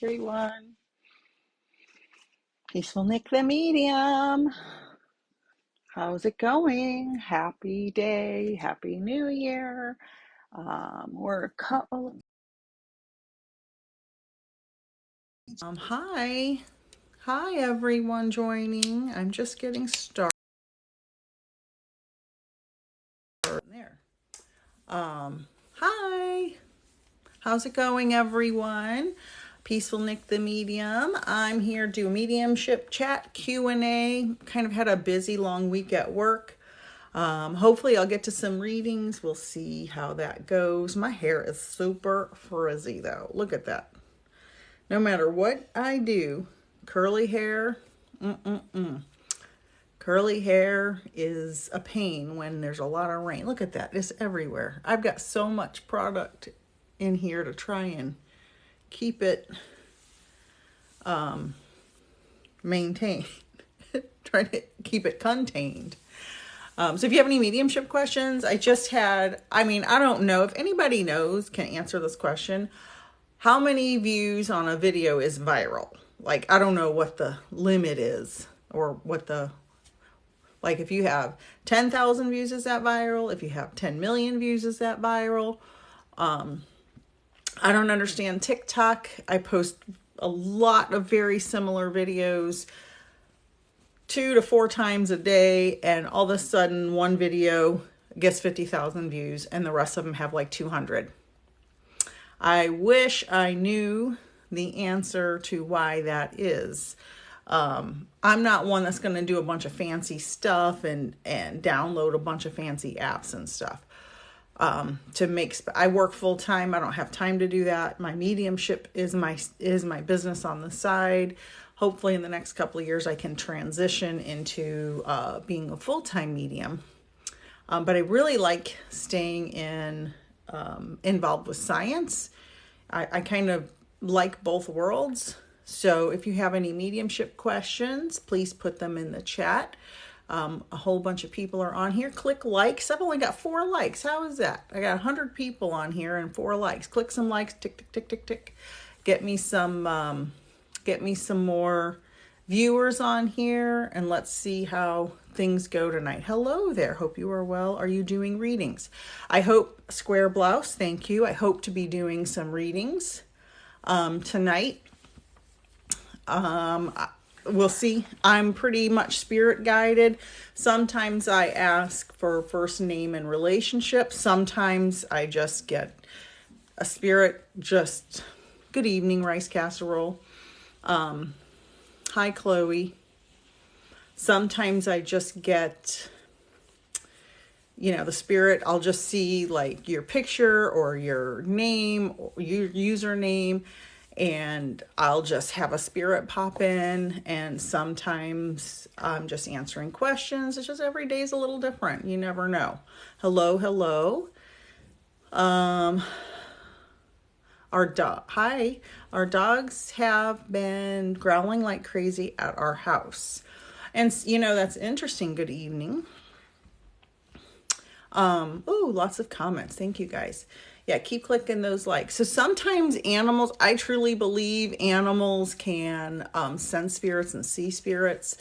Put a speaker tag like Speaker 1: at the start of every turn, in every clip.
Speaker 1: Everyone. Peaceful Nick the Medium. How's it going? Happy day. Happy New Year. We're a couple. Hi. Hi, everyone joining. I'm just getting started there. Hi. How's it going, everyone? Peaceful Nick the Medium. I'm here to do a mediumship chat Q&A. Kind of had a busy long week at work. Hopefully I'll get to some readings. We'll see how that goes. My hair is super frizzy though. Look at that. No matter what I do, curly hair, curly hair is a pain when there's a lot of rain. Look at that. It's everywhere. I've got so much product in here to try and keep it maintained. Try to keep it contained. So if you have any mediumship questions, I don't know if anybody knows, can answer this question. How many views on a video is viral? Like, I don't know what the limit is or like if you have 10,000 views, is that viral? If you have 10 million views, is that viral? I don't understand TikTok. I post a lot of very similar videos 2 to 4 times a day, and all of a sudden one video gets 50,000 views and the rest of them have like 200. I wish I knew the answer to why that is. I'm not one that's going to do a bunch of fancy stuff and download a bunch of fancy apps and stuff. I work full time. I don't have time to do that. My mediumship is my business on the side. Hopefully in the next couple of years, I can transition into being a full-time medium. But I really like staying involved with science. I kind of like both worlds. So if you have any mediumship questions, please put them in the chat. A whole bunch of people are on here. Click likes. I've only got 4 likes. How is that? I got 100 people on here and 4 likes. Click some likes. Tick, tick, tick, tick, tick. Get me some more viewers on here, and let's see how things go tonight. Hello there. Hope you are well. Are you doing readings? I hope, Square Blouse, thank you. I hope to be doing some readings tonight. We'll see. I'm pretty much spirit guided. Sometimes I ask for first name and relationship. Sometimes I just get a spirit, just good evening, rice casserole. Hi, Chloe. Sometimes I just get, the spirit. I'll just see like your picture or your name or your username, and I'll just have a spirit pop in. And sometimes I'm just answering questions. It's just every day is a little different. You never know. Hello, hello. Our dogs have been growling like crazy at our house. And that's interesting. Good evening. Lots of comments. Thank you guys. Yeah, keep clicking those likes. So sometimes animals, I truly believe animals can sense spirits and see spirits.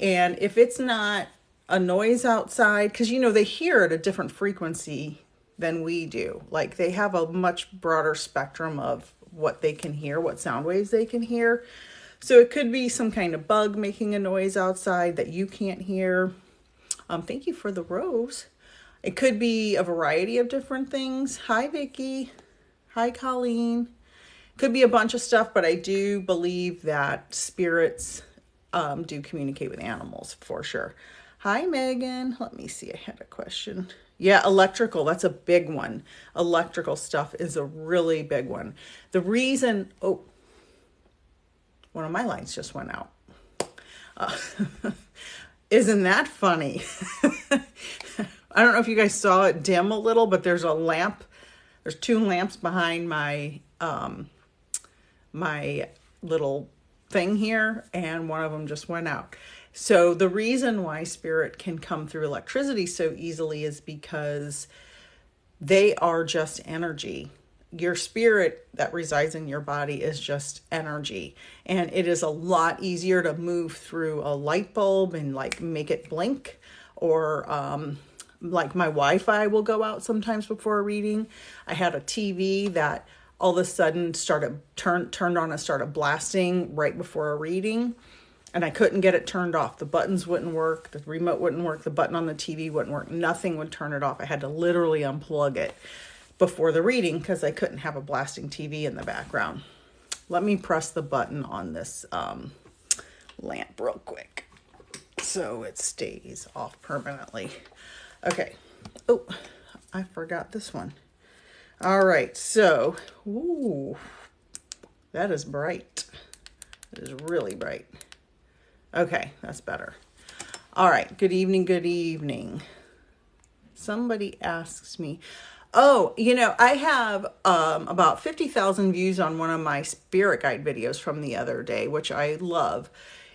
Speaker 1: And if it's not a noise outside, because they hear at a different frequency than we do. Like they have a much broader spectrum of what they can hear, what sound waves they can hear. So it could be some kind of bug making a noise outside that you can't hear. Thank you for the rose. It could be a variety of different things. Hi, Vicky. Hi, Colleen. Could be a bunch of stuff, but I do believe that spirits do communicate with animals for sure. Hi, Megan. Let me see. I had a question. Yeah, electrical. That's a big one. Electrical stuff is a really big one. The reason... Oh, one of my lights just went out. Isn't that funny? I don't know if you guys saw it dim a little, but there's a lamp. There's 2 lamps behind my my little thing here, and one of them just went out. So the reason why spirit can come through electricity so easily is because they are just energy. your spirit that resides in your body is just energy. And it is a lot easier to move through a light bulb and like make it blink, or like my Wi-Fi will go out sometimes before a reading. I had a TV that all of a sudden turned on and started blasting right before a reading, and I couldn't get it turned off. The buttons wouldn't work, the remote wouldn't work, the button on the TV wouldn't work, nothing would turn it off. I had to literally unplug it before the reading because I couldn't have a blasting TV in the background. Let me press the button on this lamp real quick so it stays off permanently. Okay. Oh, I forgot this one. All right, so, ooh, that is bright. It is really bright. Okay, that's better. All right, good evening, good evening. Somebody asks me, oh, you know, I have about 50,000 views on one of my spirit guide videos from the other day, which I love.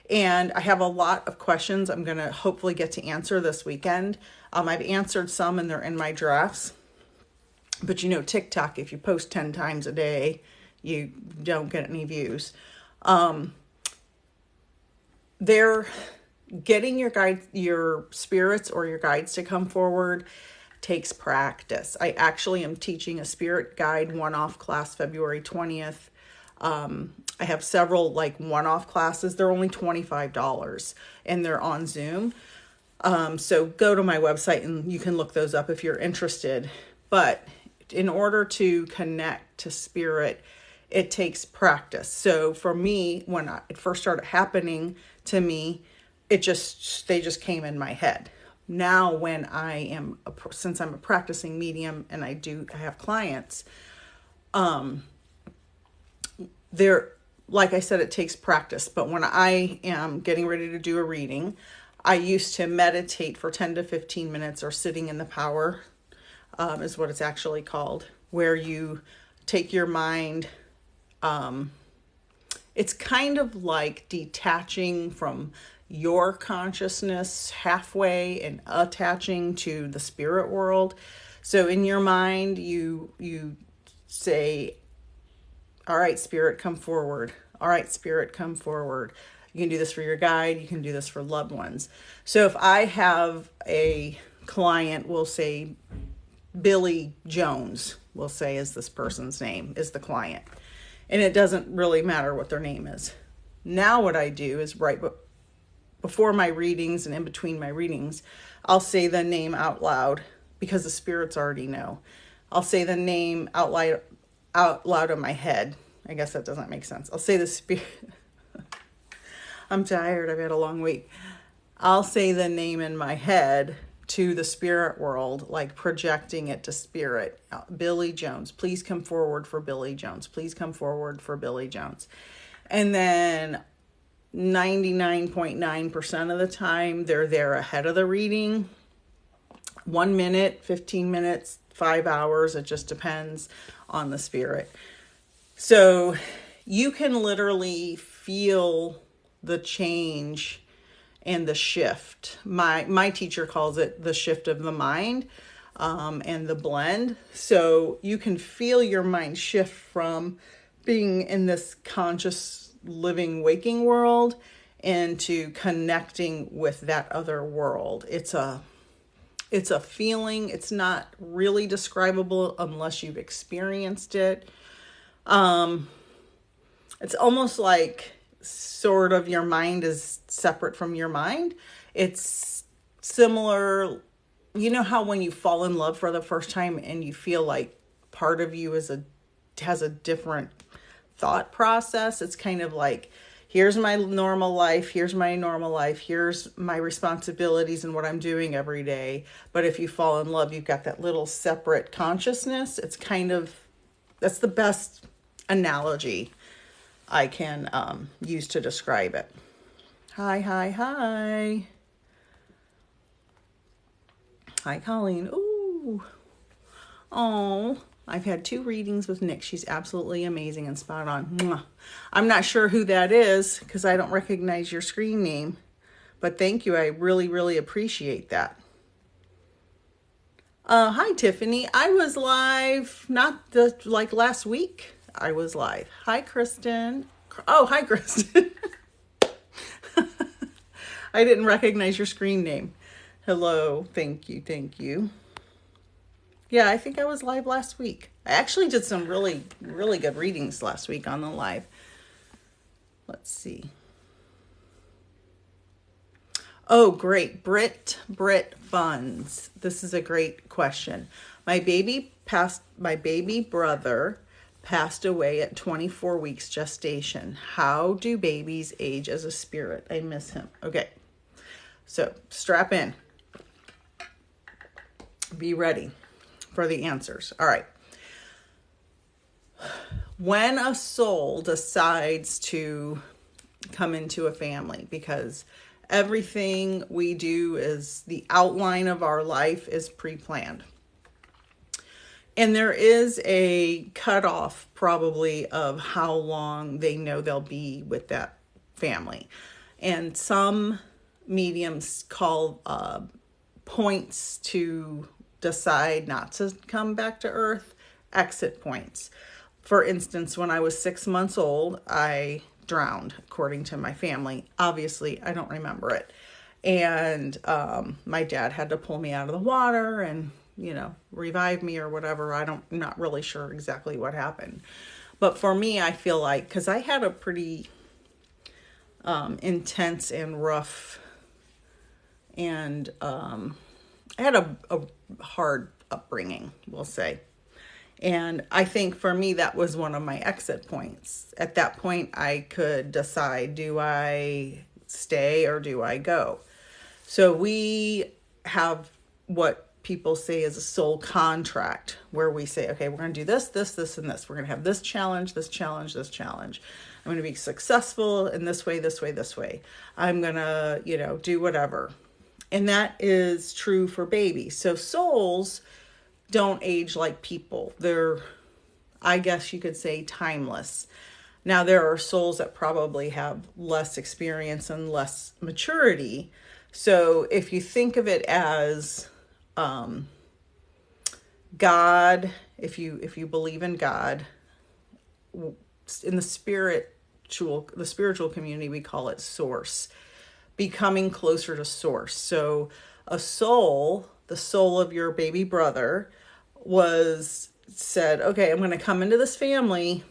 Speaker 1: And I have a lot of questions I'm going to hopefully get to answer this weekend. I've answered some and they're in my drafts. But you know, TikTok, if you post 10 times a day, you don't get any views. They're getting your spirits or your guides to come forward takes practice. I actually am teaching a spirit guide one-off class February 20th. I have several like one-off classes. They're only $25 and they're on Zoom. So go to my website and you can look those up if you're interested. But in order to connect to spirit, it takes practice. So for me, when it first started happening to me, they just came in my head. Now when since I'm a practicing medium and I have clients, like I said, it takes practice. But when I am getting ready to do a reading, I used to meditate for 10 to 15 minutes, or sitting in the power, is what it's actually called, where you take your mind. It's kind of like detaching from your consciousness halfway and attaching to the spirit world. So in your mind, you say, all right, spirit, come forward. All right, spirit, come forward. You can do this for your guide. You can do this for loved ones. So if I have a client, we'll say Billy Jones, we'll say is this person's name, is the client. And it doesn't really matter what their name is. Now what I do is right before my readings and in between my readings, I'll say the name out loud because the spirits already know. I'll say the name out loud in my head. I guess that doesn't make sense. I'll say the spirit. I'm tired. I've had a long week. I'll say the name in my head to the spirit world, like projecting it to spirit. Billy Jones, please come forward for Billy Jones. Please come forward for Billy Jones. And then 99.9% of the time, they're there ahead of the reading. 1 minute, 15 minutes, 5 hours. It just depends on the spirit. So you can literally feel the change and the shift. My teacher calls it the shift of the mind, and the blend. So you can feel your mind shift from being in this conscious living waking world into connecting with that other world. It's a feeling. It's not really describable unless you've experienced it. It's almost like sort of your mind is separate from your mind. It's similar. You know how when you fall in love for the first time and you feel like part of you has a different thought process. It's kind of like, here's my normal life. Here's my normal life. Here's my responsibilities and what I'm doing every day. But if you fall in love, you've got that little separate consciousness. It's kind of, that's the best analogy I can use to describe it. Hi. Hi, Colleen. Ooh. Oh, I've had 2 readings with Nick. She's absolutely amazing and spot on. Mwah. I'm not sure who that is because I don't recognize your screen name, but thank you. I really, really appreciate that. Hi, Tiffany. I was live, not like last week. I was live. Hi, Kristen. Oh, hi, Kristen. I didn't recognize your screen name. Hello. Thank you. Thank you. Yeah, I think I was live last week. I actually did some really, really good readings last week on the live. Let's see. Oh, great. Brit funds. This is a great question. My baby brother passed away at 24 weeks gestation. How do babies age as a spirit? I miss him. Okay. So, strap in. Be ready for the answers. All right. When a soul decides to come into a family, because everything we do is the outline of our life is pre-planned. And there is a cutoff probably of how long they know they'll be with that family. And some mediums call points to decide not to come back to Earth, exit points. For instance, when I was 6 months old, I drowned, according to my family. Obviously, I don't remember it. And my dad had to pull me out of the water and, revive me or whatever. I'm not really sure exactly what happened. But for me, I feel like, because I had a pretty intense and rough and I had a hard upbringing, we'll say. And I think for me, that was one of my exit points. At that point, I could decide, do I stay or do I go? So we have what people say is a soul contract, where we say, okay, we're going to do this, this, this, and this. We're going to have this challenge, this challenge, this challenge. I'm going to be successful in this way, this way, this way. I'm going to, do whatever. And that is true for babies. So souls don't age like people. They're, I guess you could say, timeless. Now, there are souls that probably have less experience and less maturity. So if you think of it as God, if you believe in God, in the spiritual community, we call it source, becoming closer to source. So a soul, the soul of your baby brother, said, okay, I'm going to come into this family,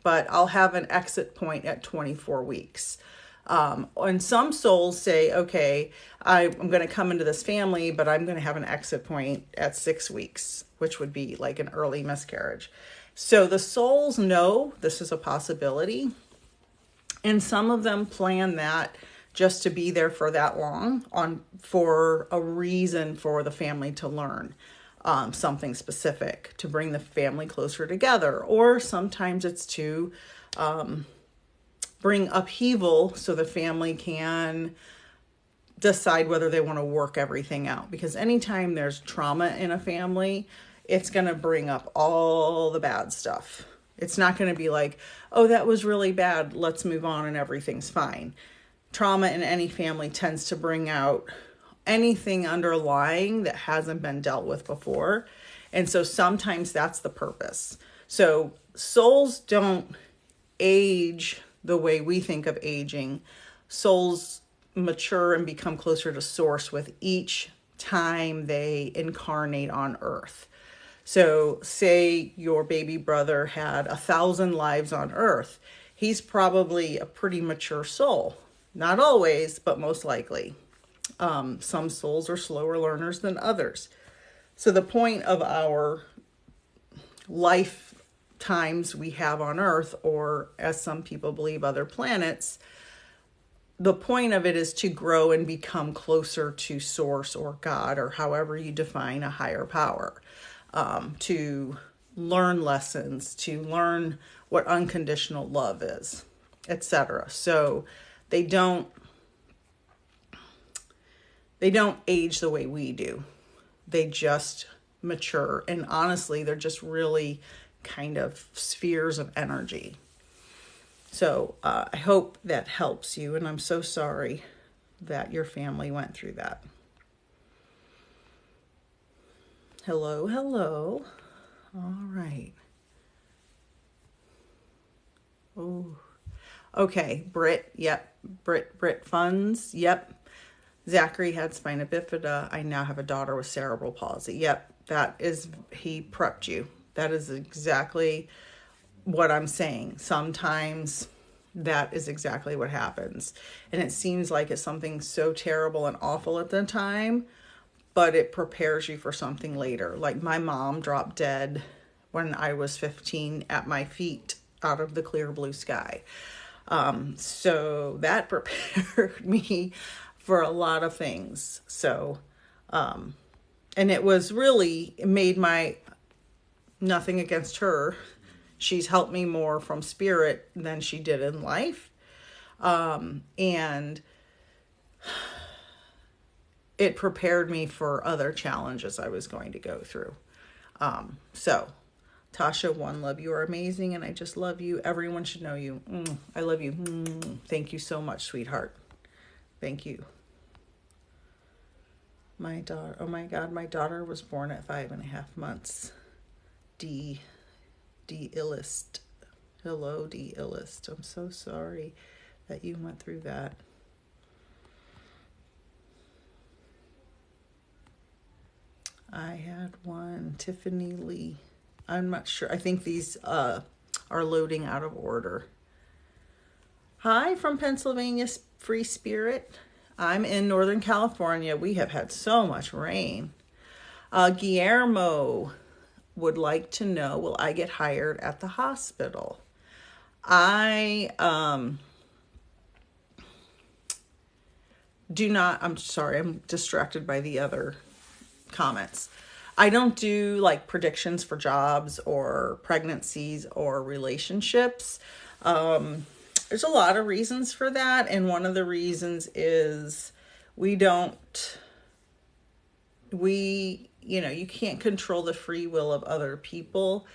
Speaker 1: but I'll have an exit point at 24 weeks. And some souls say, okay, I'm going to come into this family, but I'm going to have an exit point at 6 weeks, which would be like an early miscarriage. So the souls know this is a possibility. And some of them plan that just to be there for that long, for a reason for the family to learn something specific, to bring the family closer together. Or sometimes it's to bring upheaval so the family can decide whether they want to work everything out. Because anytime there's trauma in a family, it's going to bring up all the bad stuff. It's not going to be like, oh, that was really bad, let's move on and everything's fine. Trauma in any family tends to bring out anything underlying that hasn't been dealt with before. And so sometimes that's the purpose. So souls don't age the way we think of aging. Souls mature and become closer to source with each time they incarnate on Earth. So say your baby brother had 1,000 lives on Earth. He's probably a pretty mature soul. Not always, but most likely. Some souls are slower learners than others. So the point of our lifetimes we have on Earth, or as some people believe, other planets, the point of it is to grow and become closer to source or God, or however you define a higher power. To learn lessons, to learn what unconditional love is, etc. So they don't age the way we do. They just mature. And honestly, they're just really kind of spheres of energy. So I hope that helps you. And I'm so sorry that your family went through that. Hello, hello. All right. Oh, okay. Brit, yep. Brit funds, yep. Zachary had spina bifida. I now have a daughter with cerebral palsy. Yep, he prepped you. That is exactly what I'm saying. Sometimes that is exactly what happens. And it seems like it's something so terrible and awful at the time, but it prepares you for something later. Like my mom dropped dead when I was 15 at my feet out of the clear blue sky. So that prepared me for a lot of things. So, and it was really, it made nothing against her. She's helped me more from spirit than she did in life. And it prepared me for other challenges I was going to go through. So Tasha, one love, you are amazing, and I just love you. Everyone should know you. I love you. Thank you so much, sweetheart. Thank you. My daughter, oh my God, my daughter was born at 5.5 months. D illest. Hello, D illest. I'm so sorry that you went through that. I had one, Tiffany Lee. I'm not sure. I think these are loading out of order. Hi from Pennsylvania, Free Spirit. I'm in Northern California. We have had so much rain. Guillermo would like to know, will I get hired at the hospital? I do not, I'm sorry, I'm distracted by the other comments. I don't do like predictions for jobs or pregnancies or relationships. There's a lot of reasons for that. And one of the reasons is you can't control the free will of other people.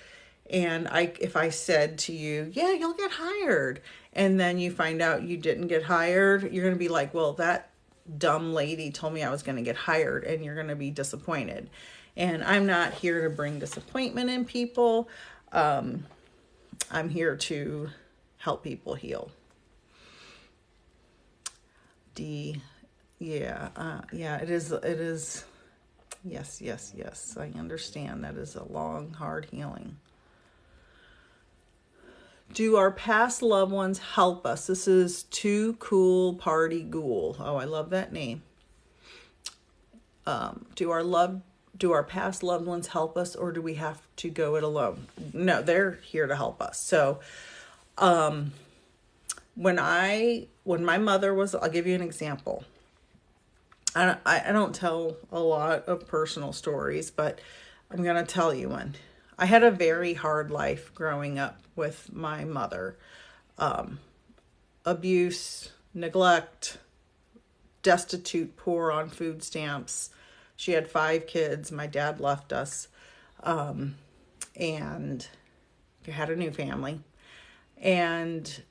Speaker 1: And if I said to you, yeah, you'll get hired, and then you find out you didn't get hired, you're going to be like, well, that dumb lady told me I was going to get hired, and you're going to be disappointed. And I'm not here to bring disappointment in people. I'm here to help people heal. D, yeah, it is. Yes. I understand that is a long, hard healing. Do our past loved ones help us? This is Too Cool Party Ghoul. Oh, I love that name. Do our past loved ones help us, or do we have to go it alone? No, they're here to help us. So, when my mother was, I'll give you an example. I don't tell a lot of personal stories, but I'm going to tell you one. I had a very hard life growing up with my mother. Abuse, neglect, destitute, poor on food stamps. She had 5 kids. My dad left us, and had a new family. And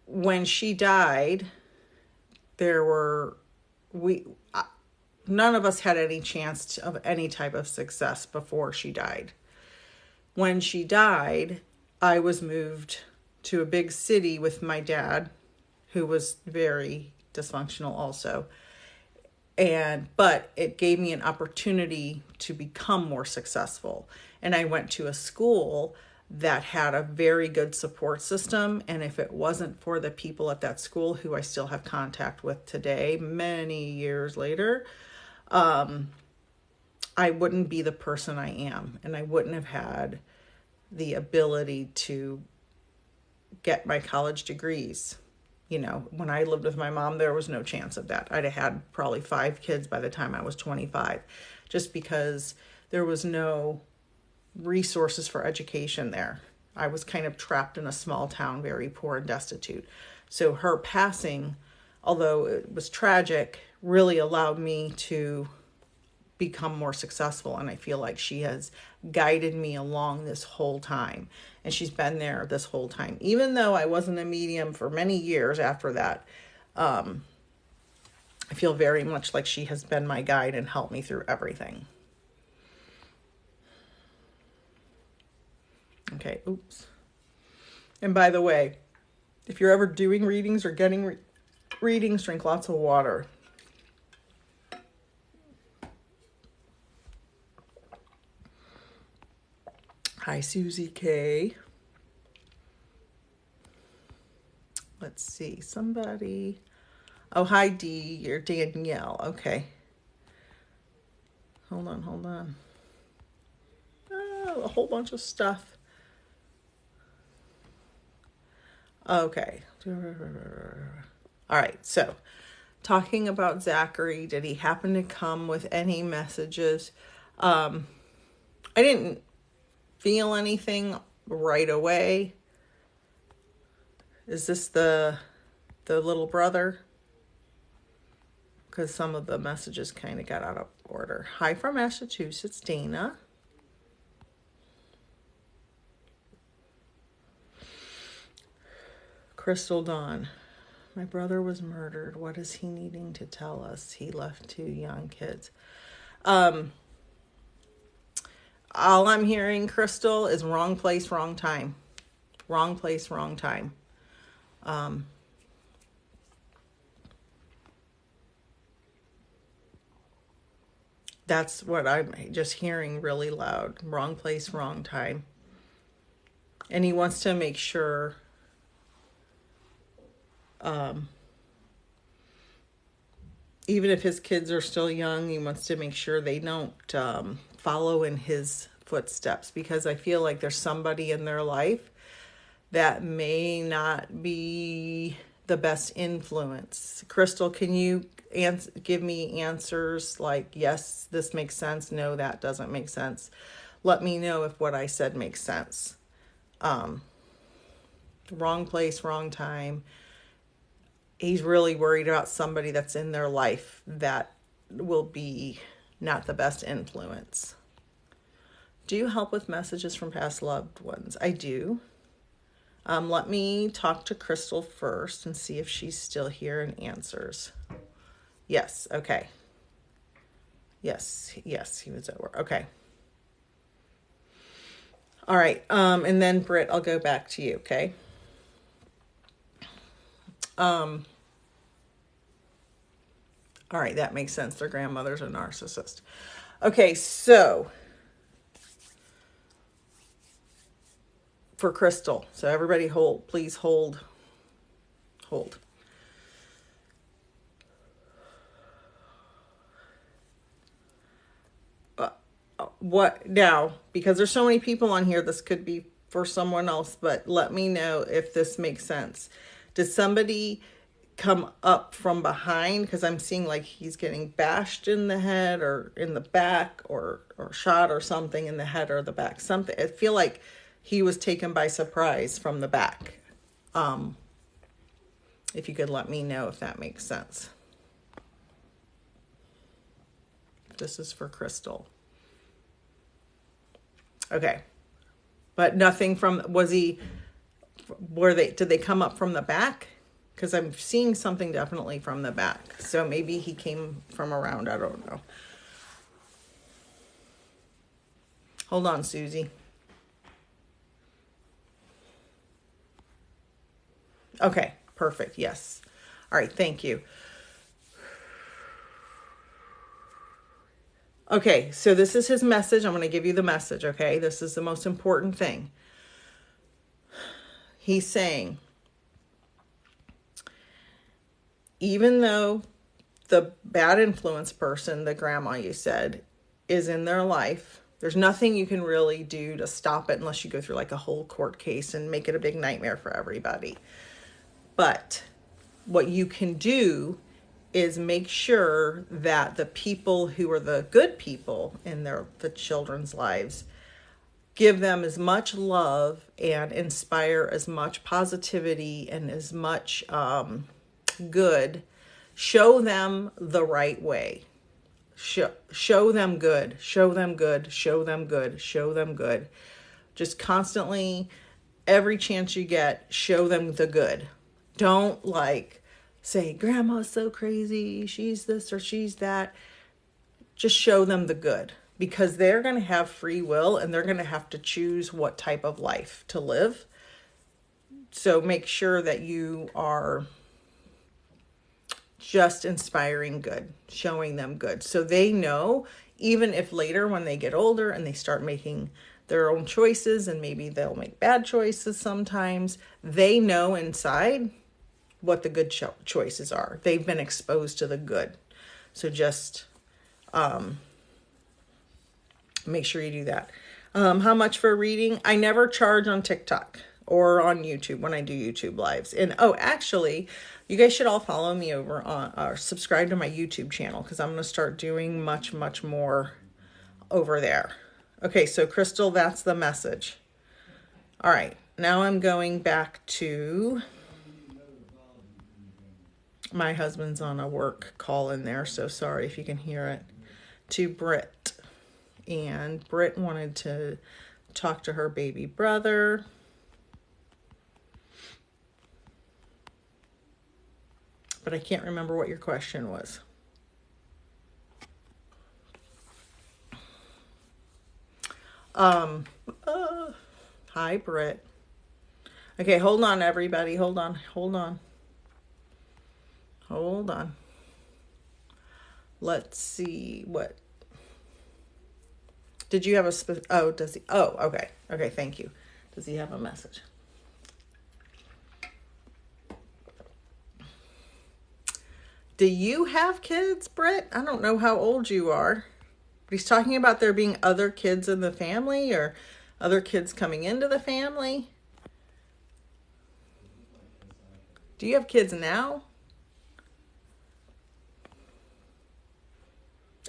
Speaker 1: when she died, none of us had any chance of any type of success before she died. When she died, I was moved to a big city with my dad, who was very dysfunctional also. But it gave me an opportunity to become more successful. And I went to a school that had a very good support system. And if it wasn't for the people at that school, who I still have contact with today, many years later, I wouldn't be the person I am. And I wouldn't have had the ability to get my college degrees. When I lived with my mom, there was no chance of that. I'd have had probably 5 kids by the time I was 25, just because there was no resources for education there. I was kind of trapped in a small town, very poor and destitute. So her passing, although it was tragic, really allowed me to become more successful. And I feel like she has guided me along this whole time. And she's been there this whole time. Even though I wasn't a medium for many years after that, I feel very much like she has been my guide and helped me through everything. Okay, oops. And by the way, if you're ever doing readings or getting readings, drink lots of water. Hi, Susie K. Let's see, somebody. Oh, hi, Dee. You're Danielle. Okay. Hold on. Oh, a whole bunch of stuff. Okay. All right, so talking about Zachary, did he happen to come with any messages? I didn't feel anything right away. Is this the little brother? Because some of the messages kind of got out of order. Hi from Massachusetts, Dana. Crystal Dawn. My brother was murdered. What is he needing to tell us? He left 2 young kids. All I'm hearing, Crystal, is wrong place, wrong time. Wrong place, wrong time. That's what I'm just hearing really loud. Wrong place, wrong time. And he wants to make sure even if his kids are still young, he wants to make sure they don't follow in his footsteps, because I feel like there's somebody in their life that may not be the best influence. Crystal, can you give me answers like, yes, this makes sense. No, that doesn't make sense. Let me know if what I said makes sense. Wrong place, wrong time. He's really worried about somebody that's in their life that will be not the best influence. Do you help with messages from past loved ones? I do. Let me talk to Crystal first and see if she's still here and answers. Yes, okay. Yes, he was at work. Okay. All right, and then Britt, I'll go back to you, okay? All right, that makes sense. Their grandmother's a narcissist. Okay, so for Crystal, so everybody hold, please hold. What now? Because there's so many people on here, this could be for someone else, but let me know if this makes sense. Did somebody come up from behind? Because I'm seeing like he's getting bashed in the head or in the back or shot or something in the head or the back. Something. I feel like he was taken by surprise from the back. If you could let me know if that makes sense. This is for Crystal. Okay. But nothing from, did they come up from the back? Because I'm seeing something definitely from the back. So maybe he came from around. I don't know. Hold on, Susie. Okay, perfect. Yes. All right, thank you. Okay, so this is his message. I'm going to give you the message, okay? This is the most important thing. He's saying, even though the bad influence person, the grandma you said, is in their life, there's nothing you can really do to stop it unless you go through like a whole court case and make it a big nightmare for everybody. But what you can do is make sure that the people who are the good people in the children's lives, give them as much love and inspire as much positivity and as much good. Show them the right way. Show them good. Show them good. Show them good. Show them good. Just constantly, every chance you get, show them the good. Don't like say, Grandma's so crazy, she's this or she's that. Just show them the good, because they're going to have free will and they're going to have to choose what type of life to live. So make sure that you are just inspiring good, showing them good. So they know, even if later when they get older and they start making their own choices, and maybe they'll make bad choices sometimes, they know inside what the good choices are. They've been exposed to the good. So just make sure you do that. How much for reading? I never charge on TikTok or on YouTube when I do YouTube lives. And oh, actually, you guys should all follow me over on, or subscribe to my YouTube channel, because I'm going to start doing much, much more over there. Okay, so Crystal, that's the message. All right, now I'm going back to, my husband's on a work call in there, so sorry if you can hear it, to Britt. And Britt wanted to talk to her baby brother. But I can't remember what your question was. Hi, Britt. Okay, hold on, everybody. Hold on. Let's see what. Did you have a oh, does he? Oh, okay. Okay, thank you. Does he have a message? Do you have kids, Britt? I don't know how old you are. But he's talking about there being other kids in the family, or other kids coming into the family. Do you have kids now?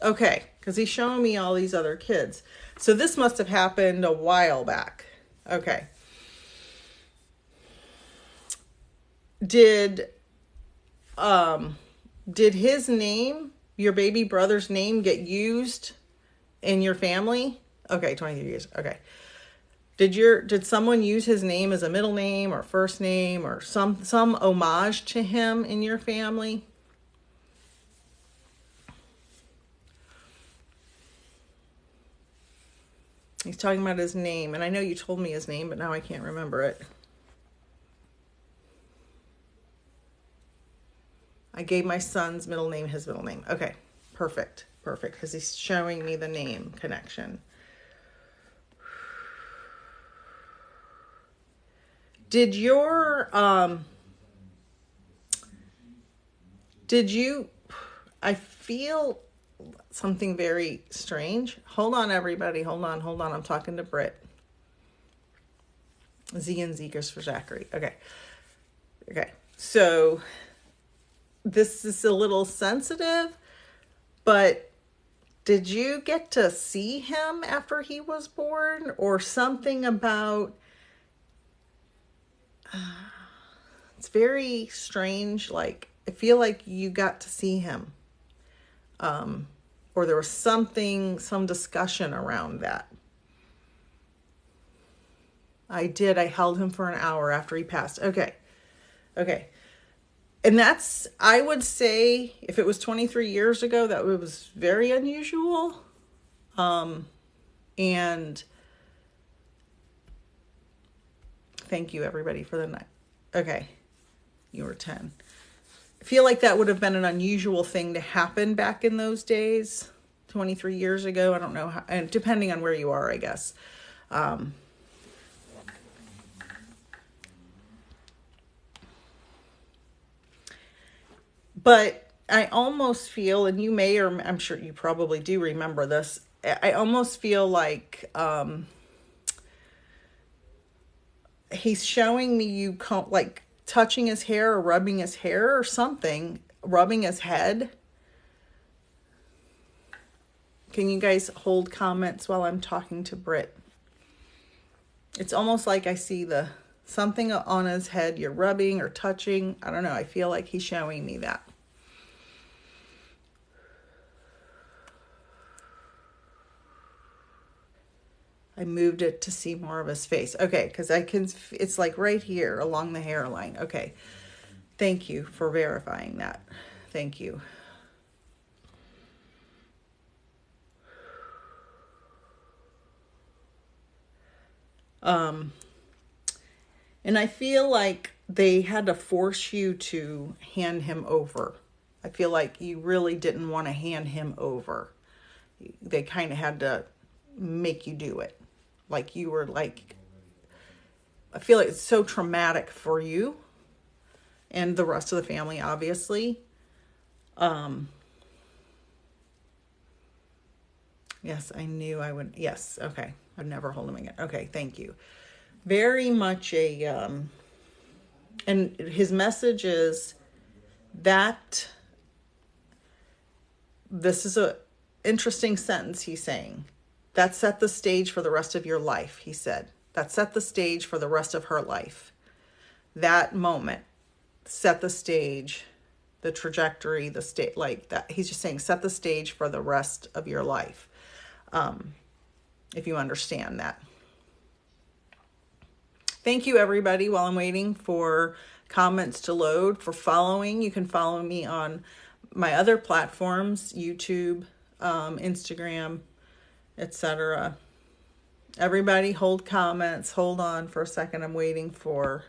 Speaker 1: Okay, because he's showing me all these other kids. So this must have happened a while back. Okay. Did his name, your baby brother's name, get used in your family? Okay, 23 years. Okay. Did someone use his name as a middle name or first name, or some homage to him in your family? He's talking about his name, and I know you told me his name, but now I can't remember it. I gave my son's middle name his middle name. Okay, perfect, because he's showing me the name connection. Did you, I feel something very strange. Hold on, everybody. Hold on. I'm talking to Britt. Z and Zekers for Zachary. Okay. So this is a little sensitive, but did you get to see him after he was born, or something about, it's very strange. Like, I feel like you got to see him. Or there was some discussion around that. I did. I held him for an hour after he passed. Okay. And that's, I would say, if it was 23 years ago, that was very unusual. And thank you, everybody, for the night. Okay. You were 10. I feel like that would have been an unusual thing to happen back in those days, 23 years ago. I don't know how, and depending on where you are, I guess. But I almost feel, and you may, or I'm sure you probably do remember this, I almost feel like he's showing me you like touching his hair or rubbing his hair or something, rubbing his head. Can you guys hold comments while I'm talking to Britt? It's almost like I see something on his head you're rubbing or touching. I don't know. I feel like he's showing me that. I moved it to see more of his face. Okay, because it's like right here along the hairline. Okay. Thank you for verifying that. Thank you. And I feel like they had to force you to hand him over. I feel like you really didn't want to hand him over. They kind of had to make you do it. Like you were like, I feel like it's so traumatic for you and the rest of the family, obviously. Yes, I knew I would. Yes, okay. I'd never hold him again. Okay, thank you. Very much and his message is that this is a interesting sentence he's saying. That set the stage for the rest of your life, he said. That set the stage for the rest of her life. That moment set the stage, the trajectory, the state, like that. He's just saying, set the stage for the rest of your life. If you understand that. Thank you, everybody, while I'm waiting for comments to load, for following. You can follow me on my other platforms, YouTube, Instagram, etc. Everybody hold comments. Hold on for a second. I'm waiting for...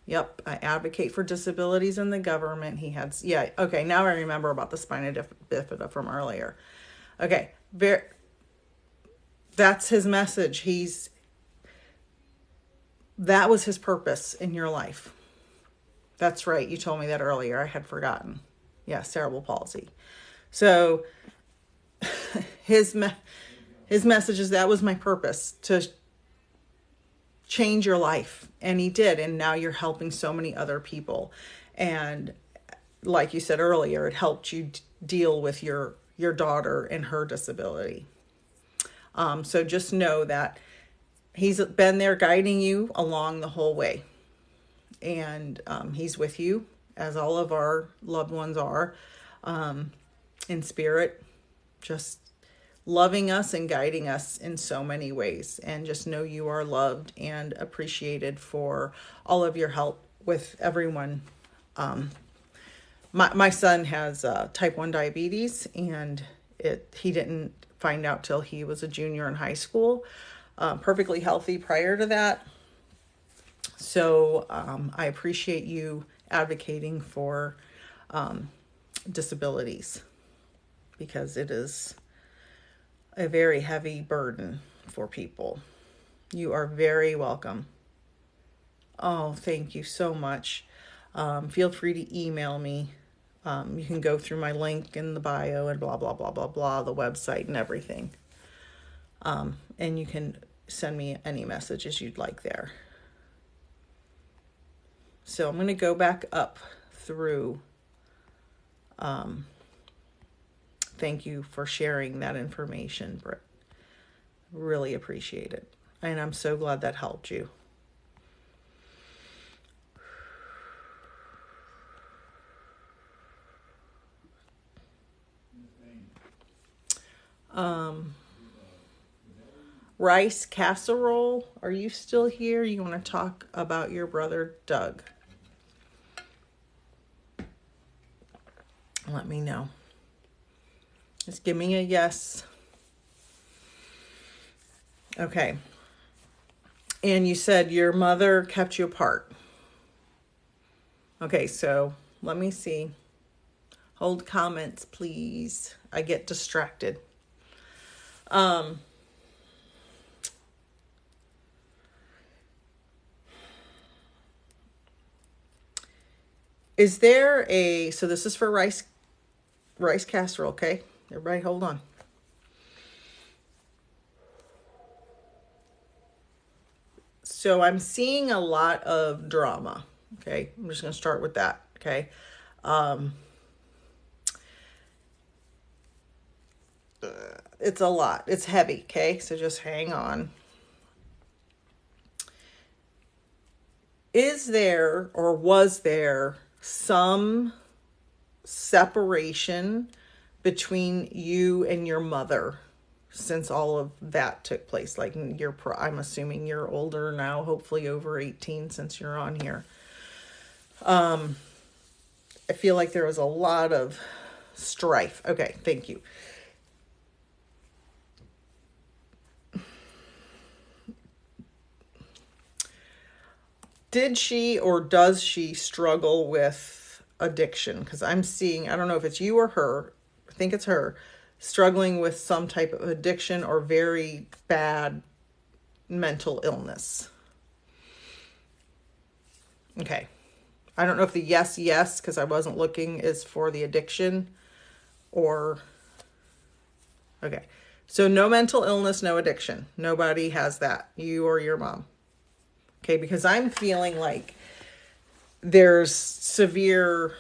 Speaker 1: Yep, I advocate for disabilities in the government. He had... Yeah, okay, now I remember about the spina bifida from earlier. Okay, that's his message. That was his purpose in your life. That's right. You told me that earlier. I had forgotten. Yeah, cerebral palsy. So his message is, that was my purpose, to change your life. And he did. And now you're helping so many other people. And like you said earlier, it helped you deal with your daughter and her disability. So just know that he's been there guiding you along the whole way. And he's with you, as all of our loved ones are, in spirit, just loving us and guiding us in so many ways. And just know you are loved and appreciated for all of your help with everyone. My son has type 1 diabetes, and he didn't find out till he was a junior in high school. Perfectly healthy prior to that. So I appreciate you advocating for disabilities, because it is a very heavy burden for people. You are very welcome. Oh, thank you so much. Feel free to email me. You can go through my link in the bio and blah, blah, blah, blah, blah, the website and everything. And you can send me any messages you'd like there. So I'm going to go back up through. Thank you for sharing that information, Britt. Really appreciate it. And I'm so glad that helped you. Rice Casserole, are you still here? You want to talk about your brother, Doug? Let me know. Just give me a yes. Okay. And you said your mother kept you apart. Okay, so let me see. Hold comments, please. I get distracted. Is there so this is for rice casserole, okay? Everybody hold on. So I'm seeing a lot of drama, okay? I'm just going to start with that, okay? It's a lot. It's heavy, okay? So just hang on. Is there, or was there, some separation between you and your mother since all of that took place. Like I'm assuming you're older now, hopefully over 18 since you're on here. I feel like there was a lot of strife. Okay, thank you. Did she or does she struggle with addiction? Because I'm seeing, I don't know if it's you or her, I think it's her, struggling with some type of addiction or very bad mental illness. Okay. I don't know if the yes, because I wasn't looking, is for the addiction or... Okay. So no mental illness, no addiction. Nobody has that. You or your mom. Okay, because I'm feeling like there's severe...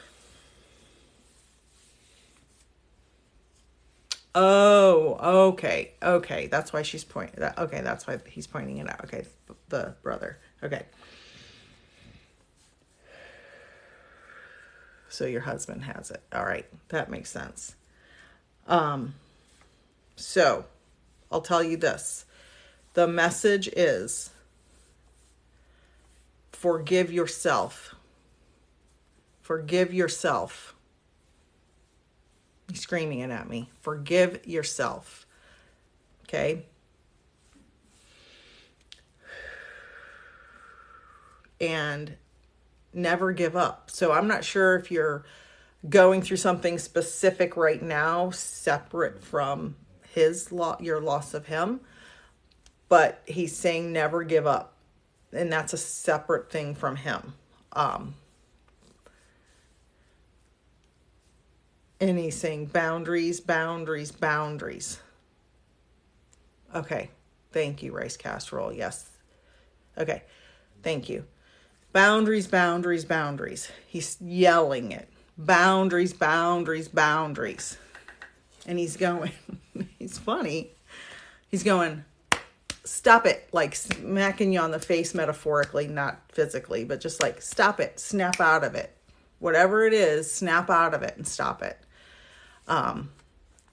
Speaker 1: Oh, okay. Okay, that's why she's pointing that. Okay, that's why he's pointing it out. Okay, the brother. Okay. So your husband has it. All right, that makes sense. So I'll tell you this. The message is forgive yourself. Forgive yourself. He's screaming it at me. Forgive yourself. Okay? And never give up. So I'm not sure if you're going through something specific right now, separate from your loss of him, but he's saying never give up. And that's a separate thing from him. And he's saying boundaries, boundaries, boundaries. Okay. Thank you, rice casserole. Yes. Okay. Thank you. Boundaries, boundaries, boundaries. He's yelling it. Boundaries, boundaries, boundaries. And he's going, he's funny. He's going, stop it. Like smacking you on the face metaphorically, not physically, but just like, stop it. Snap out of it. Whatever it is, snap out of it and stop it.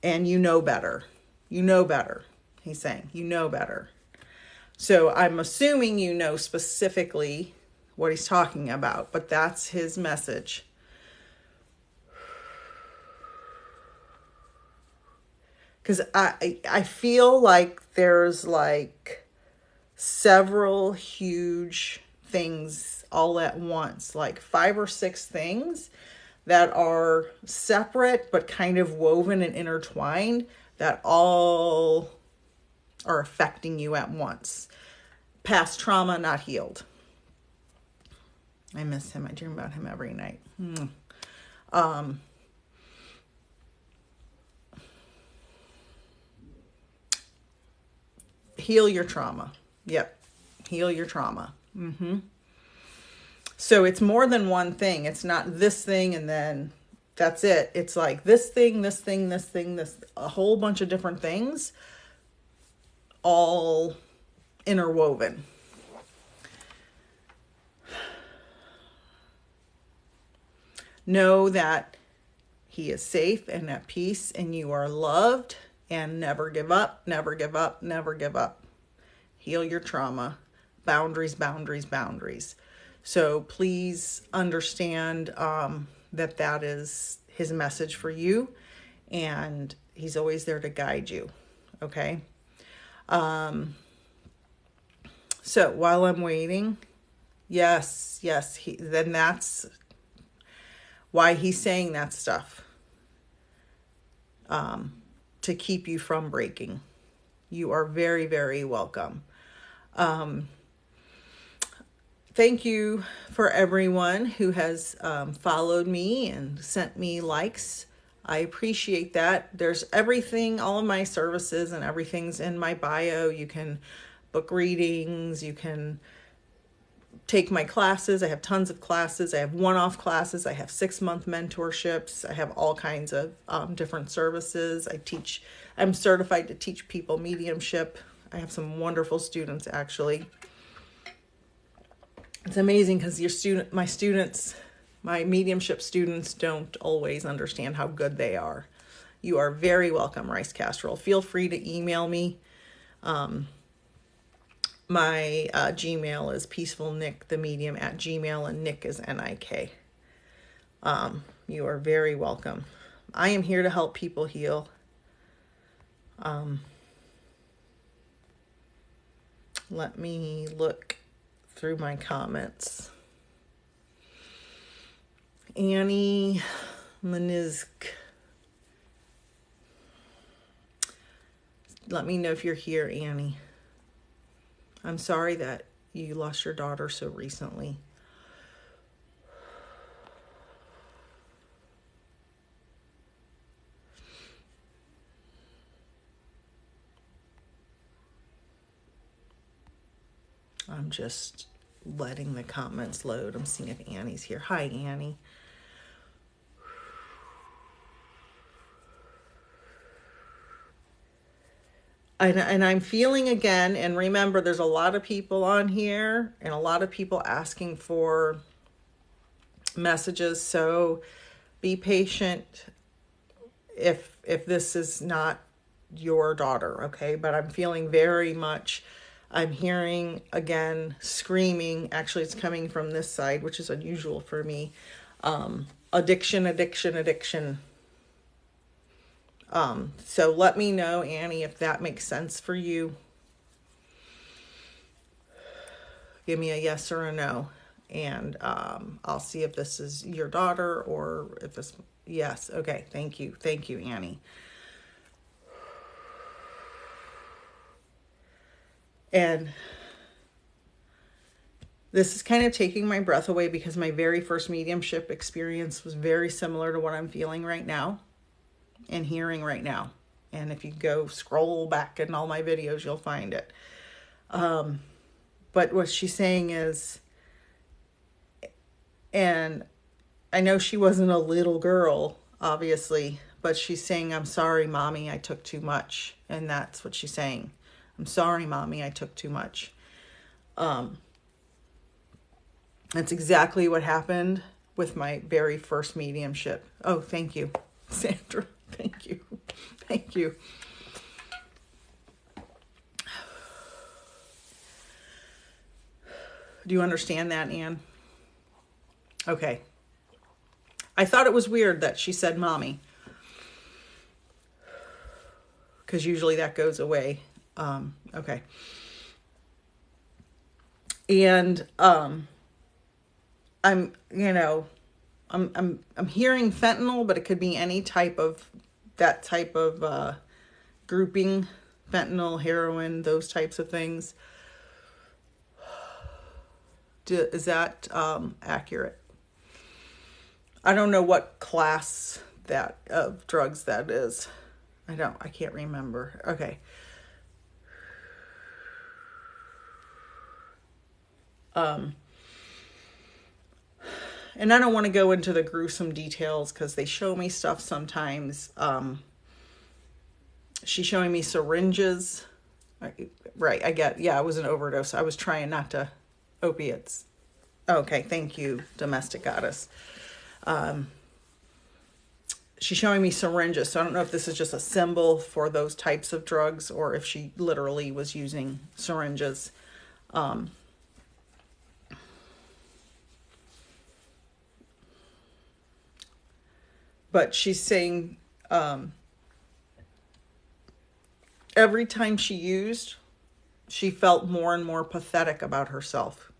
Speaker 1: And you know better. You know better. He's saying, you know better. So I'm assuming you know specifically what he's talking about, but that's his message. Because I feel like there's like several huge things all at once, like 5 or 6 things that are separate but kind of woven and intertwined that all are affecting you at once. Past trauma not healed. I miss him. I dream about him every night. Heal your trauma. Yep. Heal your trauma. So it's more than one thing. It's not this thing and then that's it. It's like this thing, this thing, this thing, a whole bunch of different things, all interwoven. Know that he is safe and at peace and you are loved, and never give up, never give up, never give up. Heal your trauma. Boundaries, boundaries, boundaries. So please understand that is his message for you, and he's always there to guide you. Okay. So while I'm waiting, yes, then that's why he's saying that stuff. To keep you from breaking. You are very, very welcome. Thank you for everyone who has followed me and sent me likes. I appreciate that. There's everything, all of my services and everything's in my bio. You can book readings. You can take my classes. I have tons of classes. I have one-off classes. I have 6-month mentorships. I have all kinds of different services. I'm certified to teach people mediumship. I have some wonderful students, actually. It's amazing because my mediumship students don't always understand how good they are. You are very welcome, Rice Casserole. Feel free to email me. My Gmail is peacefulnickthemedium@gmail, and Nick is N-I-K. You are very welcome. I am here to help people heal. Let me look through my comments. Annie Manizk. Let me know if you're here, Annie. I'm sorry that you lost your daughter so recently. I'm just letting the comments load. I'm seeing if Annie's here. Hi, Annie. And I'm feeling again, and remember, there's a lot of people on here and a lot of people asking for messages. So be patient if this is not your daughter, okay? But I'm feeling very much, I'm hearing again screaming. Actually, it's coming from this side, which is unusual for me. Addiction. So let me know, Annie, if that makes sense for you. Give me a yes or a no, and I'll see if this is your daughter or if this, yes. Okay, thank you, Annie. And this is kind of taking my breath away because my very first mediumship experience was very similar to what I'm feeling right now and hearing right now. And if you go scroll back in all my videos, you'll find it. But what she's saying is, and I know she wasn't a little girl, obviously, but she's saying, I'm sorry, Mommy, I took too much. And that's what she's saying. I'm sorry, Mommy, I took too much. That's exactly what happened with my very first mediumship. Oh, thank you, Sandra. Thank you. Do you understand that, Anne? Okay. I thought it was weird that she said Mommy, because usually that goes away. Okay. And I'm hearing fentanyl, but it could be any type of that type of grouping, fentanyl, heroin, those types of things. Is that accurate? I don't know what class that of drugs that is. I can't remember. Okay. And I don't want to go into the gruesome details because they show me stuff sometimes. She's showing me syringes. Right, it was an overdose. I was trying not to, opiates. Okay, thank you, Domestic Goddess. She's showing me syringes, so I don't know if this is just a symbol for those types of drugs or if she literally was using syringes. But she's saying every time she used, she felt more and more pathetic about herself.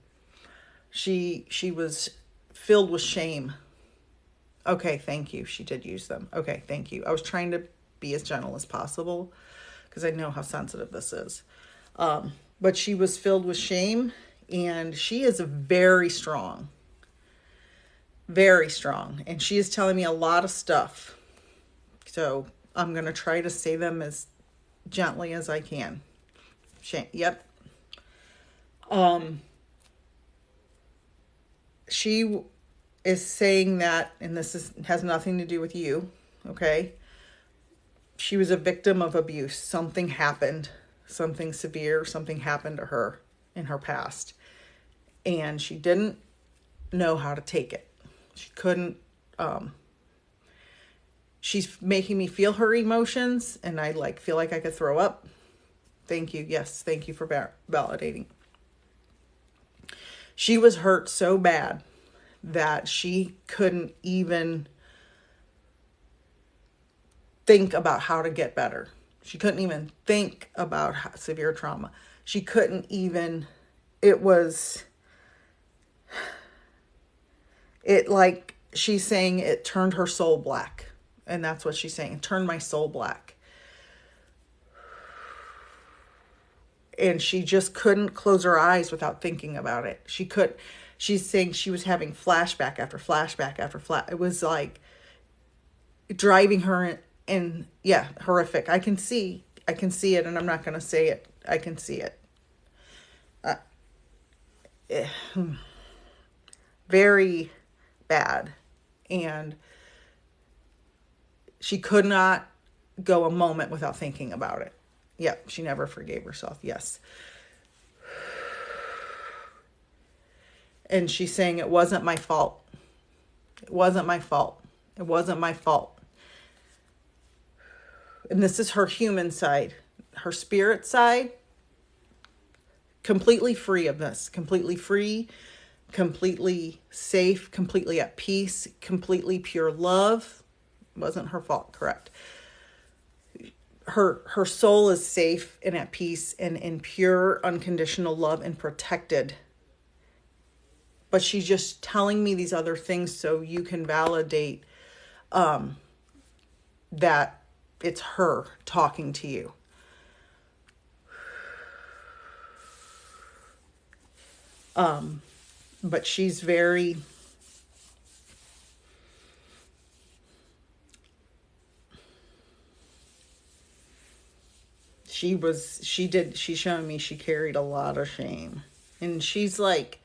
Speaker 1: She was filled with shame. Okay, thank you. She did use them. Okay, thank you. I was trying to be as gentle as possible because I know how sensitive this is. But she was filled with shame, and she is very strong. Very strong. And she is telling me a lot of stuff. So I'm going to try to say them as gently as I can. Yep. She is saying that, and this has nothing to do with you, okay? She was a victim of abuse. Something happened, something severe, something happened to her in her past. And she didn't know how to take it. She couldn't, She's making me feel her emotions, and I like feel like I could throw up. Thank you. Yes, thank you for validating. She was hurt so bad that she couldn't even think about how to get better. She couldn't even think about severe trauma. She couldn't even, it like she's saying it turned her soul black. And that's what she's saying. It turned my soul black. And she just couldn't close her eyes without thinking about it. She's saying she was having flashback after flashback after It was like driving her in, yeah, horrific. I can see it, and I'm not going to say it. I can see it. Very bad. And she could not go a moment without thinking about it. Yep, she never forgave herself. Yes. And she's saying it wasn't my fault. It wasn't my fault. It wasn't my fault. And this is her human side. Her spirit side, completely free of this. Completely free, completely safe, completely at peace, completely pure love. It wasn't her fault, correct. Her soul is safe and at peace and in pure, unconditional love and protected. But she's just telling me these other things so you can validate that it's her talking to you. But she's very... She's showing me she carried a lot of shame. And she's like,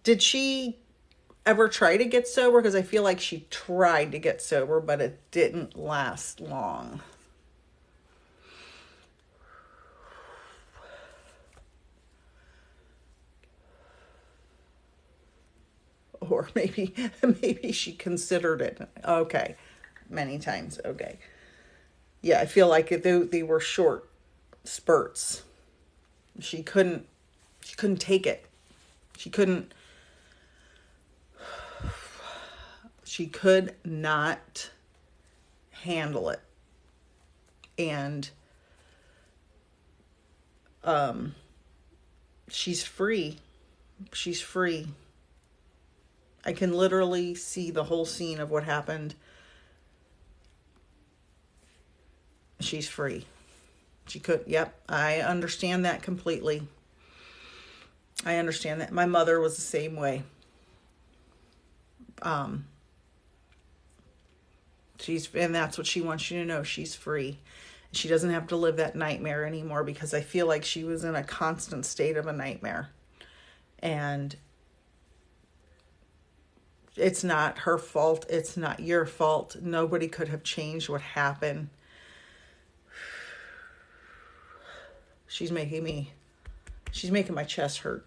Speaker 1: did she ever try to get sober? Because I feel like she tried to get sober, but it didn't last long. Or maybe she considered it. Okay. Many times. Okay. Yeah, I feel like they were short spurts. She couldn't take it. She could not handle it. And she's free. She's free. I can literally see the whole scene of what happened. She's free. Yep, I understand that completely. I understand that. My mother was the same way. And that's what she wants you to know. She's free. She doesn't have to live that nightmare anymore, because I feel like she was in a constant state of a nightmare. And it's not her fault. It's not your fault. Nobody could have changed what happened. She's making my chest hurt.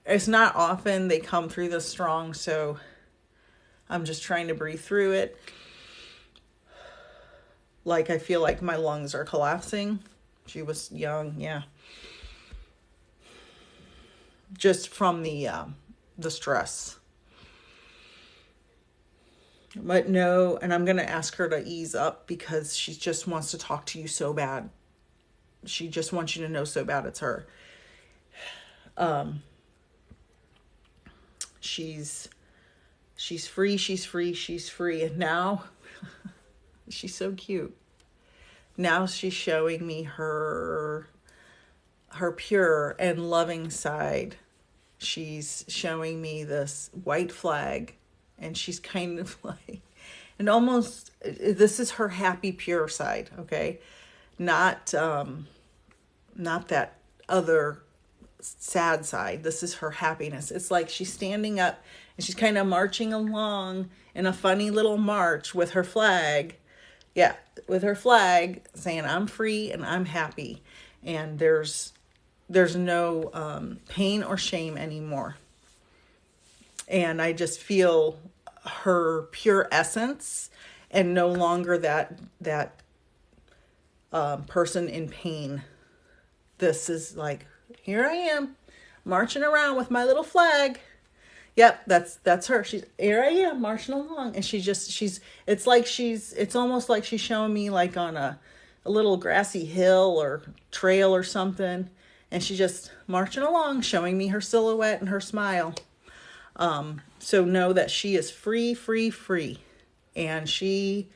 Speaker 1: It's not often they come through this strong, so I'm just trying to breathe through it. Like, I feel like my lungs are collapsing. She was young, yeah. Just from the stress. But no, and I'm going to ask her to ease up, because she just wants to talk to you so bad. She just wants you to know so bad it's her. She's free, she's free, she's free. And now, she's so cute. Now she's showing me her pure and loving side. She's showing me this white flag, and she's kind of like, and almost, this is her happy, pure side, okay? Not that other sad side. This is her happiness. It's like she's standing up and she's kind of marching along in a funny little march with her flag. Yeah, with her flag saying, I'm free and I'm happy. And there's no pain or shame anymore. And I just feel her pure essence, and no longer that person in pain. This is like, here I am marching around with my little flag. Yep, that's her. She's, here I am marching along, and it's almost like she's showing me like on a little grassy hill or trail or something, and she's just marching along, showing me her silhouette and her smile. So know that she is free, free, free, and she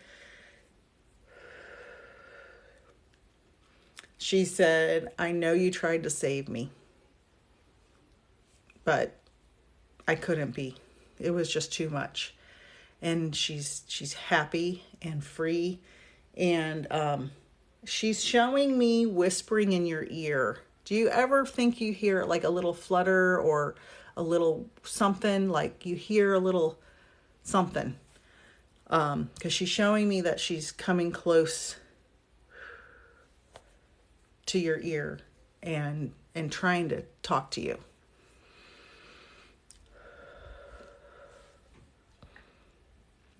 Speaker 1: said, I know you tried to save me, but I couldn't be. It was just too much. And she's happy and free. And she's showing me whispering in your ear. Do you ever think you hear like a little flutter or a little something, like you hear a little something? Because she's showing me that she's coming close to your ear and trying to talk to you.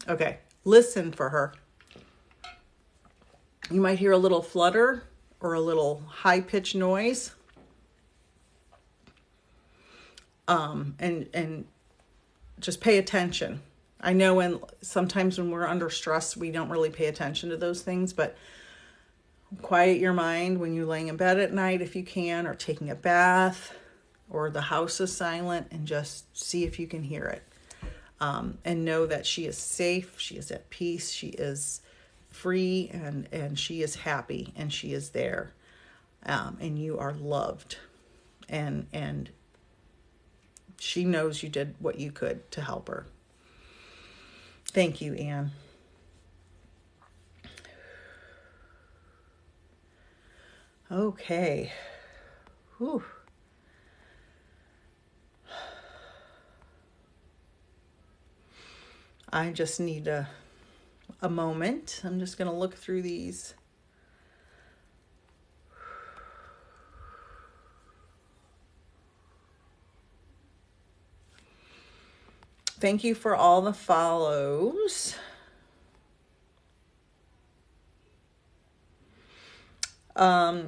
Speaker 1: Okay, listen for her. You might hear a little flutter or a little high-pitched noise. And just pay attention. I know sometimes when we're under stress, we don't really pay attention to those things, but quiet your mind when you're laying in bed at night if you can, or taking a bath, or the house is silent, and just see if you can hear it. And know that she is safe, she is at peace, she is free, and she is happy, and she is there. And you are loved. And she knows you did what you could to help her. Thank you, Anne. Okay. Whew. I just need a moment. I'm just going to look through these. Thank you for all the follows.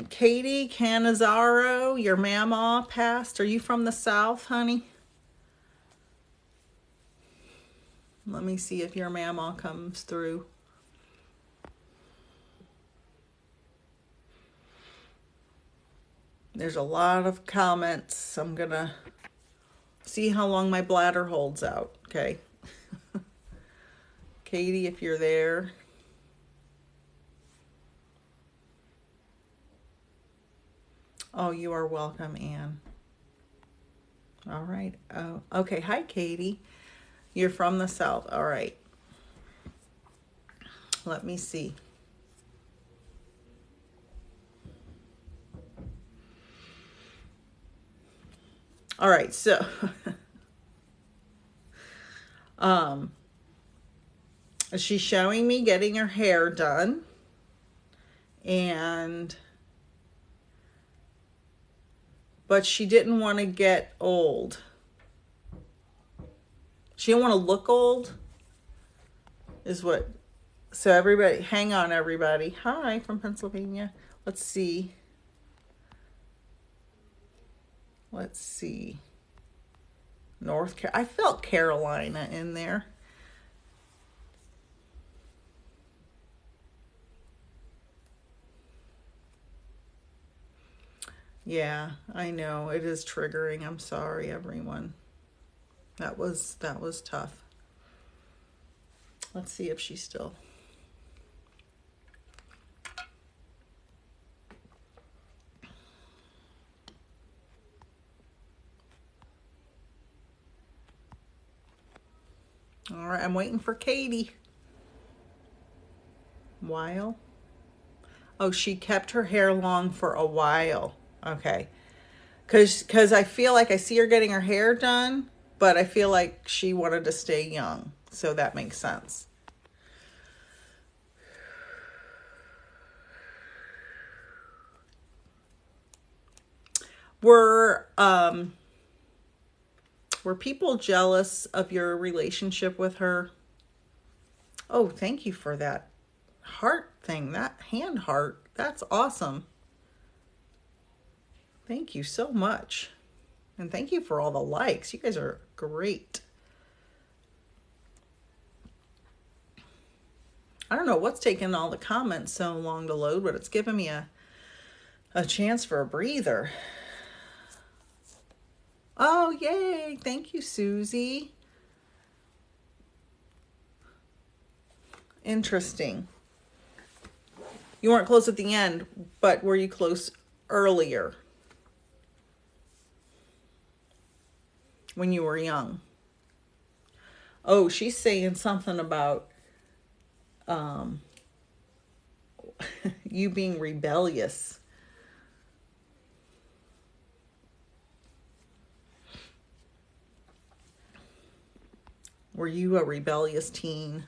Speaker 1: Katie Canizaro, your mama passed. Are you from the South, honey? Let me see if your mama comes through. There's a lot of comments. I'm gonna see how long my bladder holds out, okay? Katie, if you're there. Oh, you are welcome, Anne. All right. Oh, okay. Hi, Katie. You're from the South. All right. Let me see. All right. So, she's showing me getting her hair done, but she didn't want to get old. She didn't want to look old, so everybody, hang on, everybody. Hi, from Pennsylvania. Let's see. North Carolina. I felt Carolina in there. Yeah, I know. It is triggering. I'm sorry, everyone. That was tough. Let's see if she's still. All right, I'm waiting for Katie. While? Oh, she kept her hair long for a while. Okay. Because I feel like I see her getting her hair done, but I feel like she wanted to stay young. So that makes sense. Were people jealous of your relationship with her? Oh, thank you for that heart thing, that hand heart. That's awesome. Thank you so much. And thank you for all the likes. You guys are great. I don't know what's taking all the comments so long to load, but it's giving me a chance for a breather. Oh, yay. Thank you, Susie. Interesting. You weren't close at the end, but were you close earlier when you were young? Oh, she's saying something about you being rebellious. Were you a rebellious teen?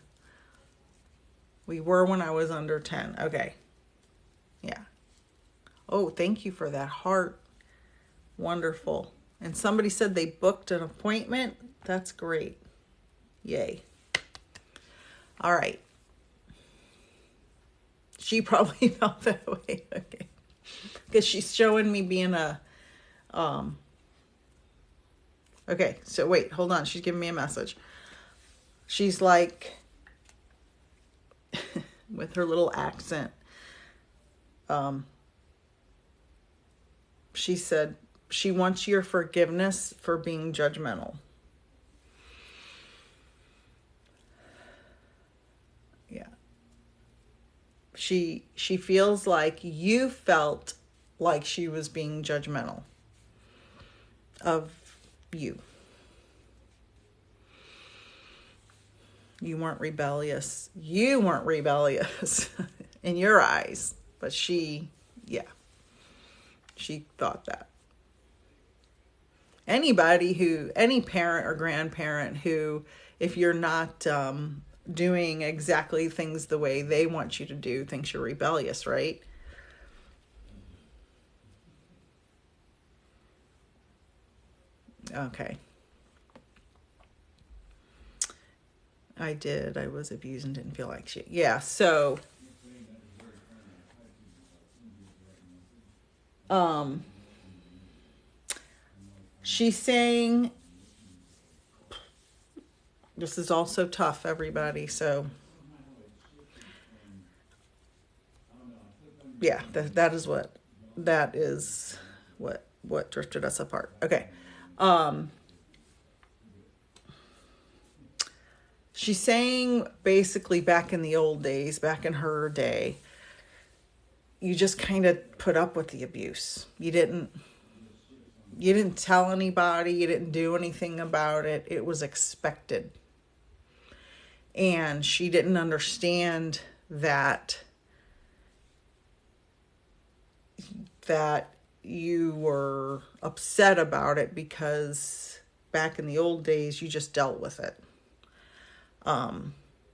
Speaker 1: We were when I was under 10. Okay. Yeah. Oh, thank you for that heart. Wonderful. And somebody said they booked an appointment. That's great. Yay. All right. She probably felt that way. Okay. Because she's showing me being a, okay. So wait, hold on. She's giving me a message. She's like, with her little accent, she said she wants your forgiveness for being judgmental. Yeah. She feels like you felt like she was being judgmental of you. You weren't rebellious. You weren't rebellious in your eyes. But she, yeah, she thought that. Any parent or grandparent who, if you're not doing exactly things the way they want you to do, thinks you're rebellious, right? Okay. I did. I was abused and didn't feel like shit. Yeah, so she's saying this is also tough, everybody. So yeah, that is what drifted us apart. Okay. She's saying basically back in the old days, back in her day, you just kind of put up with the abuse. You didn't tell anybody, you didn't do anything about it. It was expected. And she didn't understand that you were upset about it because back in the old days you just dealt with it.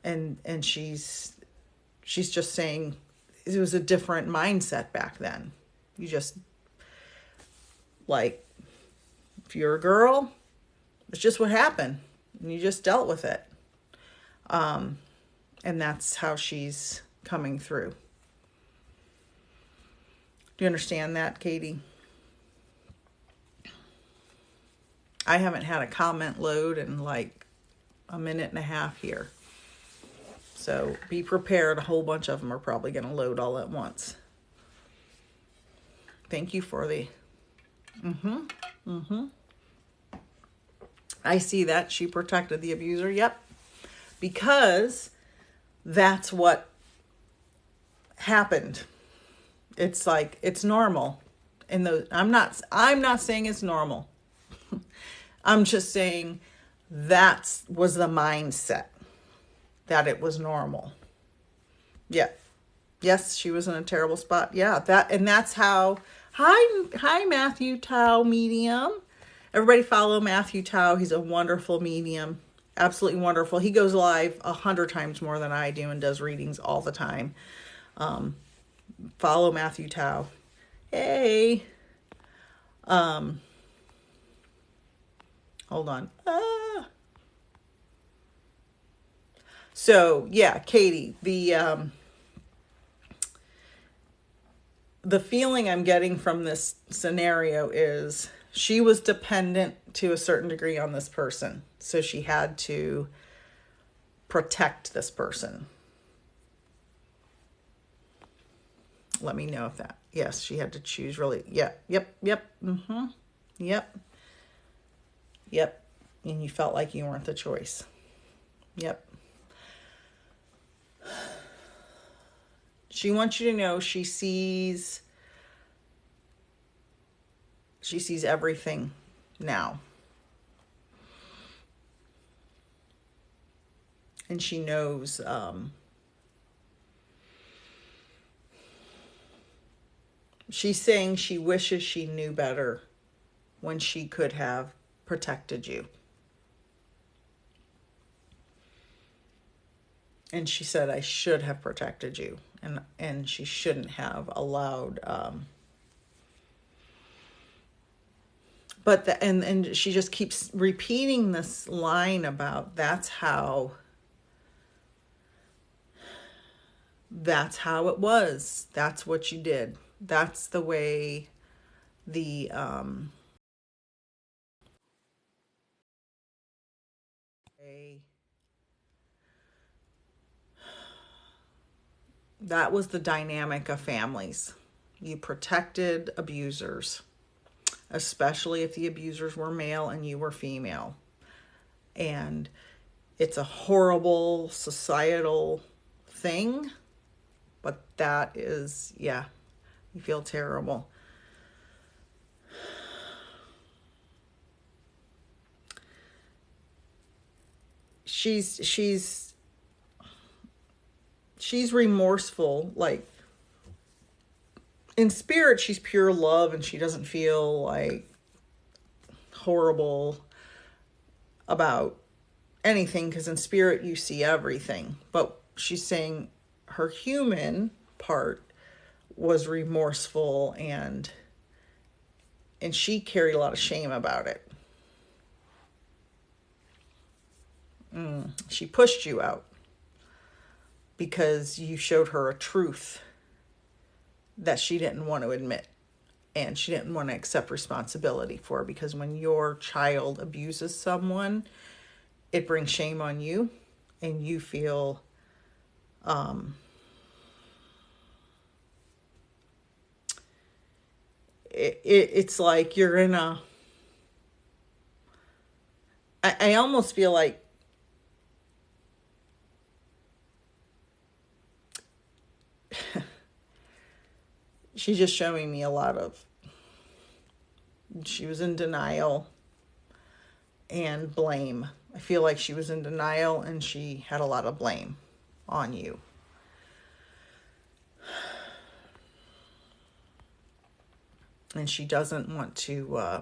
Speaker 1: And she's just saying it was a different mindset back then. You just, like, if you're a girl, it's just what happened and you just dealt with it. And that's how she's coming through. Do you understand that, Katie? I haven't had a comment load in like a minute and a half here. So be prepared. A whole bunch of them are probably going to load all at once. Thank you for the... I see that. She protected the abuser. Yep. Because that's what happened. It's like, it's normal. And I'm not saying it's normal. I'm just saying that was the mindset, that it was normal. Yeah. Yes, she was in a terrible spot. Yeah, that's how. Hi Matthew Tao Medium. Everybody follow Matthew Tao. He's a wonderful medium. Absolutely wonderful. He goes live 100 times more than I do and does readings all the time. Follow Matthew Tao. Hey. Hold on. So yeah, Katie, the feeling I'm getting from this scenario is she was dependent to a certain degree on this person. So she had to protect this person. Let me know if that, yes, she had to choose really. Yeah, yep. Yep. And you felt like you weren't the choice. Yep. She wants you to know she sees everything now. And she knows she's saying she wishes she knew better when she could have protected you. And she said, I should have protected you. And she shouldn't have allowed but and she just keeps repeating this line about that's how it was. That's what you did. That's the way that was the dynamic of families. You protected abusers, especially if the abusers were male and you were female. And it's a horrible societal thing, but that is, yeah, you feel terrible. She's remorseful, like in spirit she's pure love and she doesn't feel like horrible about anything, because in spirit you see everything. But she's saying her human part was remorseful, and she carried a lot of shame about it. She pushed you out because you showed her a truth that she didn't want to admit and she didn't want to accept responsibility for, because when your child abuses someone, it brings shame on you and you feel it's like you're in a, I almost feel like she's just showing me a lot of, she was in denial and blame. I feel like she was in denial and she had a lot of blame on you. And she doesn't want to,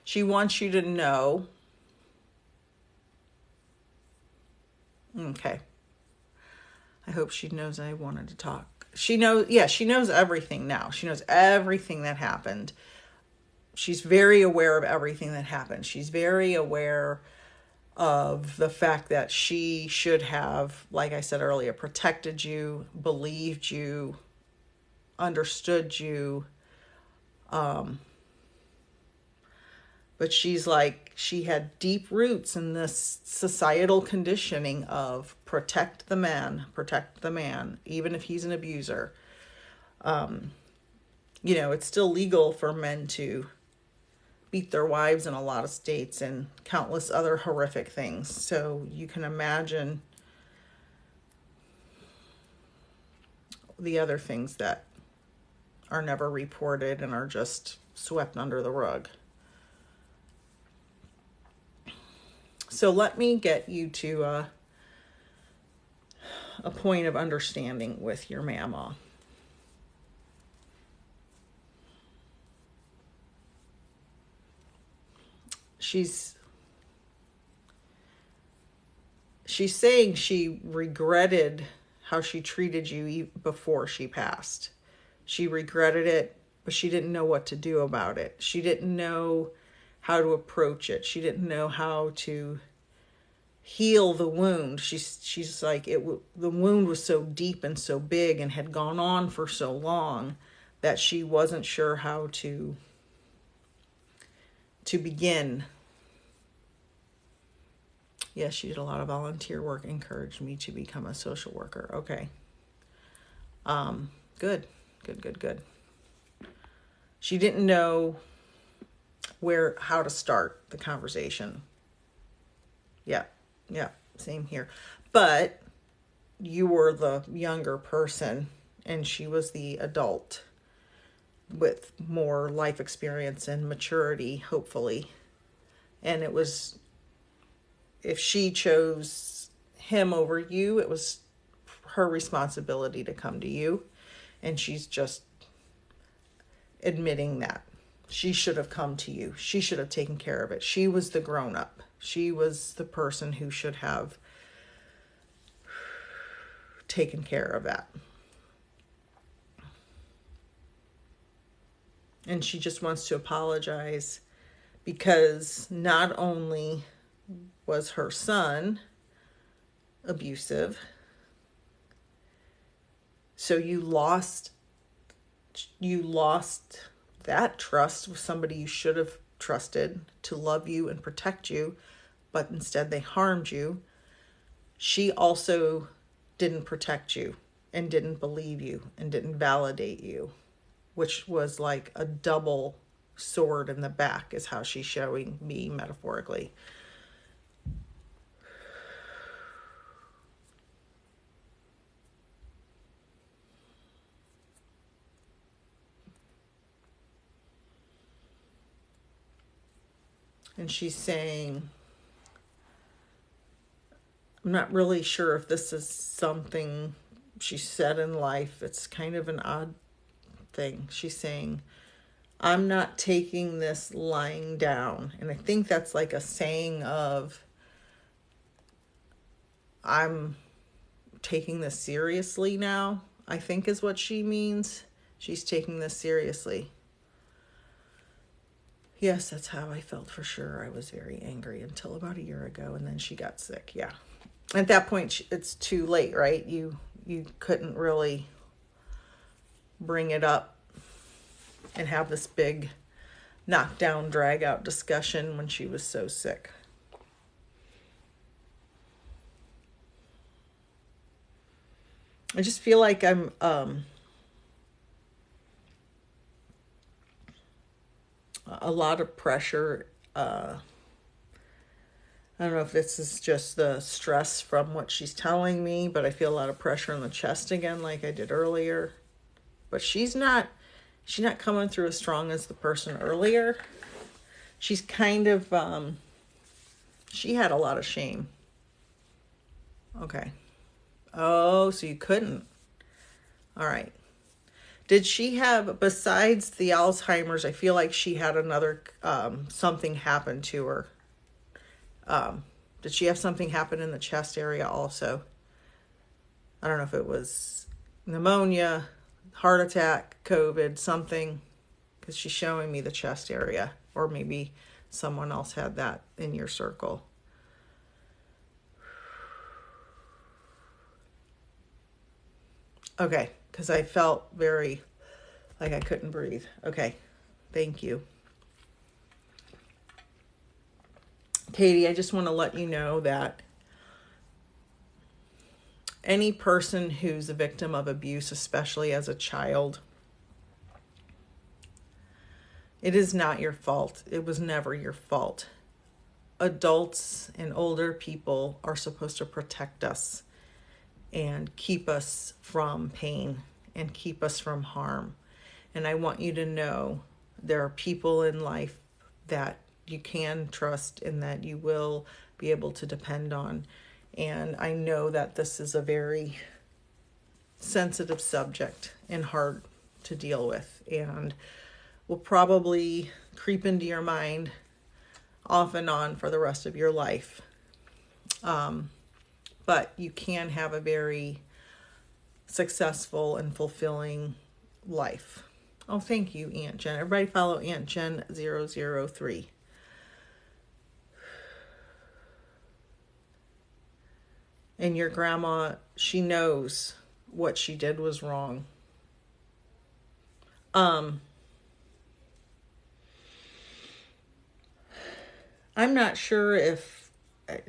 Speaker 1: she wants you to know. Okay. I hope she knows I wanted to talk. She knows, yeah, she knows everything now. She knows everything that happened. She's very aware of everything that happened. She's very aware of the fact that she should have, like I said earlier, protected you, believed you, understood you. But she's like, she had deep roots in this societal conditioning of protect the man, even if he's an abuser. You know, it's still legal for men to beat their wives in a lot of states and countless other horrific things. So you can imagine the other things that are never reported and are just swept under the rug. So let me get you to a point of understanding with your mama. She's saying she regretted how she treated you before she passed. She regretted it, but she didn't know what to do about it. She didn't know how to approach it. She didn't know how to heal the wound. She's like, the wound was so deep and so big and had gone on for so long that she wasn't sure how to begin. Yes, she did a lot of volunteer work, encouraged me to become a social worker. Okay. Good. She didn't know how to start the conversation. Yeah, same here. But you were the younger person and she was the adult with more life experience and maturity, hopefully. And it was, if she chose him over you, it was her responsibility to come to you. And she's just admitting that. She should have come to you. She should have taken care of it. She was the grown-up. She was the person who should have taken care of that. And she just wants to apologize because not only was her son abusive, so you lost that trust with somebody you should have trusted to love you and protect you, but instead they harmed you. She also didn't protect you and didn't believe you and didn't validate you, which was like a double sword in the back, is how she's showing me metaphorically. And she's saying, I'm not really sure if this is something she said in life. It's kind of an odd thing. She's saying, I'm not taking this lying down. And I think that's like a saying of, I'm taking this seriously now, I think is what she means. She's taking this seriously. Yes, that's how I felt for sure. I was very angry until about a year ago, and then she got sick. Yeah. At that point, it's too late, right? You couldn't really bring it up and have this big knockdown, drag out discussion when she was so sick. I just feel like I'm a lot of pressure. I don't know if this is just the stress from what she's telling me, but I feel a lot of pressure on the chest again, like I did earlier. But she's not coming through as strong as the person earlier. She's kind of, she had a lot of shame. Okay. Oh, so you couldn't. All right. Did she have, besides the Alzheimer's, I feel like she had another, something happen to her. Did she have something happen in the chest area also? I don't know if it was pneumonia, heart attack, COVID, something, because she's showing me the chest area, or maybe someone else had that in your circle. Okay, because I felt very like I couldn't breathe. Okay, thank you. Katie, I just want to let you know that any person who's a victim of abuse, especially as a child, it is not your fault. It was never your fault. Adults and older people are supposed to protect us and keep us from pain and keep us from harm. And I want you to know there are people in life that you can trust and that you will be able to depend on. And I know that this is a very sensitive subject and hard to deal with, and will probably creep into your mind off and on for the rest of your life. But you can have a very successful and fulfilling life. Oh, thank you, Aunt Jen. Everybody follow Aunt Jen 003. And your grandma, she knows what she did was wrong. I'm not sure if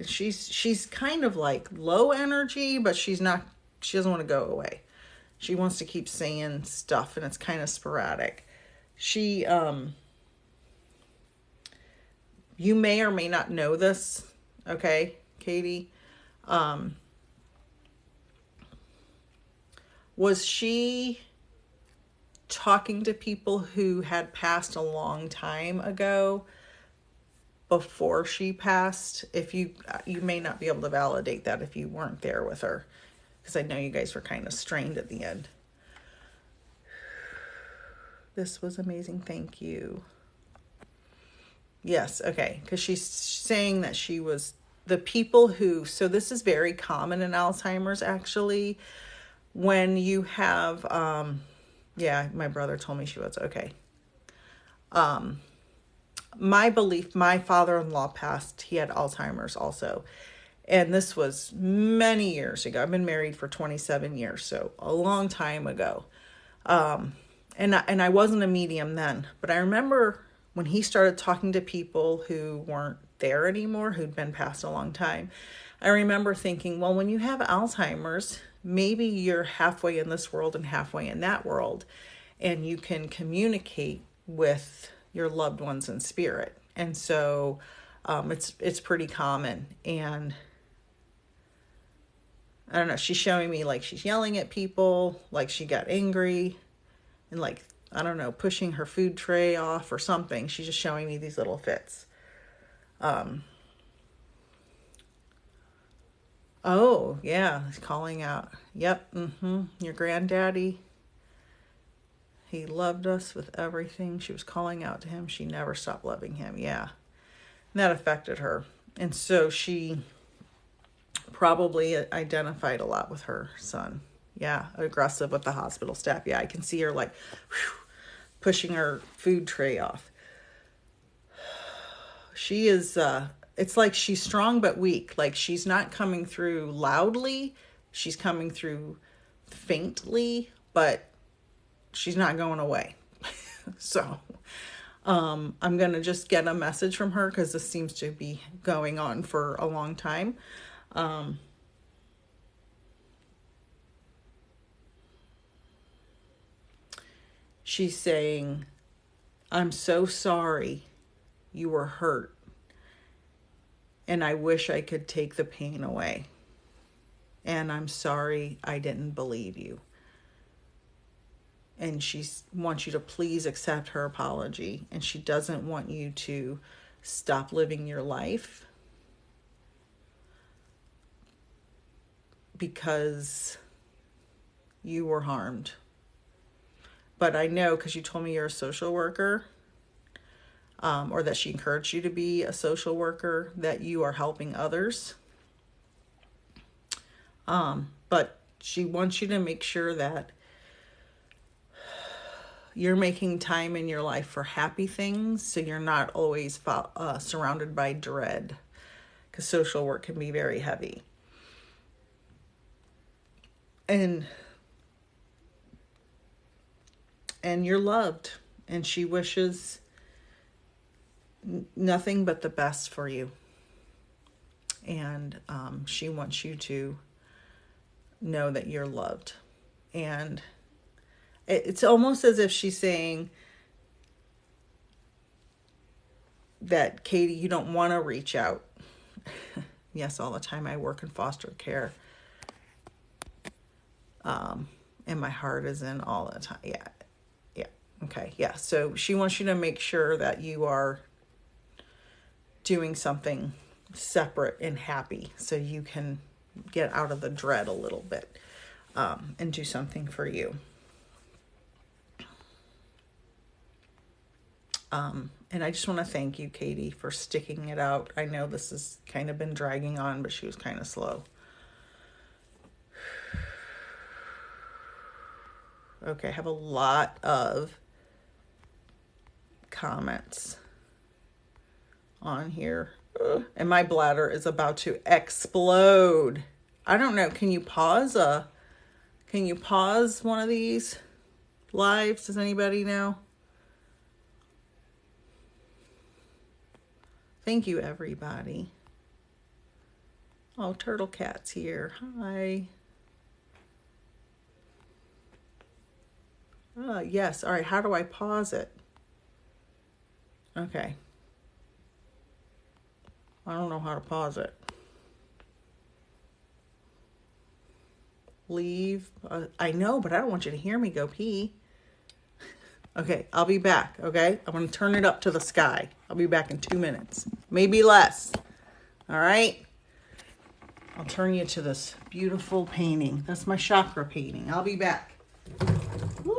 Speaker 1: she's kind of like low energy, but she doesn't want to go away. She wants to keep saying stuff, and it's kind of sporadic. She you may or may not know this, okay, Katie. Was she talking to people who had passed a long time ago before she passed? If you may not be able to validate that if you weren't there with her, because I know you guys were kind of strained at the end. This was amazing. Thank you. Yes, okay, because she's saying that she was the people who, so this is very common in Alzheimer's actually, when you have, yeah, my brother told me she was, okay. My belief, my father-in-law passed, he had Alzheimer's also. And this was many years ago. I've been married for 27 years, so a long time ago. And I wasn't a medium then, but I remember when he started talking to people who weren't there anymore, who'd been passed a long time. I remember thinking, well, when you have Alzheimer's, maybe you're halfway in this world and halfway in that world, and you can communicate with your loved ones in spirit. And so it's pretty common. And I don't know, she's showing me like she's yelling at people, like she got angry, and like, I don't know, pushing her food tray off or something. She's just showing me these little fits. Oh, yeah, he's calling out. Yep, your granddaddy, he loved us with everything. She was calling out to him. She never stopped loving him. Yeah, and that affected her. And so she probably identified a lot with her son. Yeah, aggressive with the hospital staff. Yeah, I can see her like pushing her food tray off. She is, it's like she's strong but weak. Like she's not coming through loudly. She's coming through faintly, but she's not going away. So I'm going to just get a message from her because this seems to be going on for a long time. She's saying, I'm so sorry you were hurt, and I wish I could take the pain away. And I'm sorry I didn't believe you. And she wants you to please accept her apology. And she doesn't want you to stop living your life because you were harmed. But I know, because you told me you're a social worker, or that she encouraged you to be a social worker, that you are helping others. But she wants you to make sure that you're making time in your life for happy things, so you're not always surrounded by dread, because social work can be very heavy. And you're loved, and she wishes nothing but the best for you. And she wants you to know that you're loved. And it's almost as if she's saying that, Katie, you don't want to reach out. Yes, all the time. I work in foster care. And my heart is in all the time. Yeah. Okay. Yeah. So she wants you to make sure that you are doing something separate and happy, so you can get out of the dread a little bit, and do something for you. And I just want to thank you, Katie, for sticking it out. I know this has kind of been dragging on, but she was kind of slow. Okay, I have a lot of comments on here. And my bladder is about to explode. I don't know. Can you pause one of these lives? Does anybody know? Thank you, everybody. Oh, Turtle Cat's here. Hi. Yes. All right. How do I pause it? Okay. I don't know how to pause it. Leave. I know, but I don't want you to hear me go pee. Okay, I'll be back, okay? I'm going to turn it up to the sky. I'll be back in 2 minutes. Maybe less. All right? I'll turn you to this beautiful painting. That's my chakra painting. I'll be back. Whoop.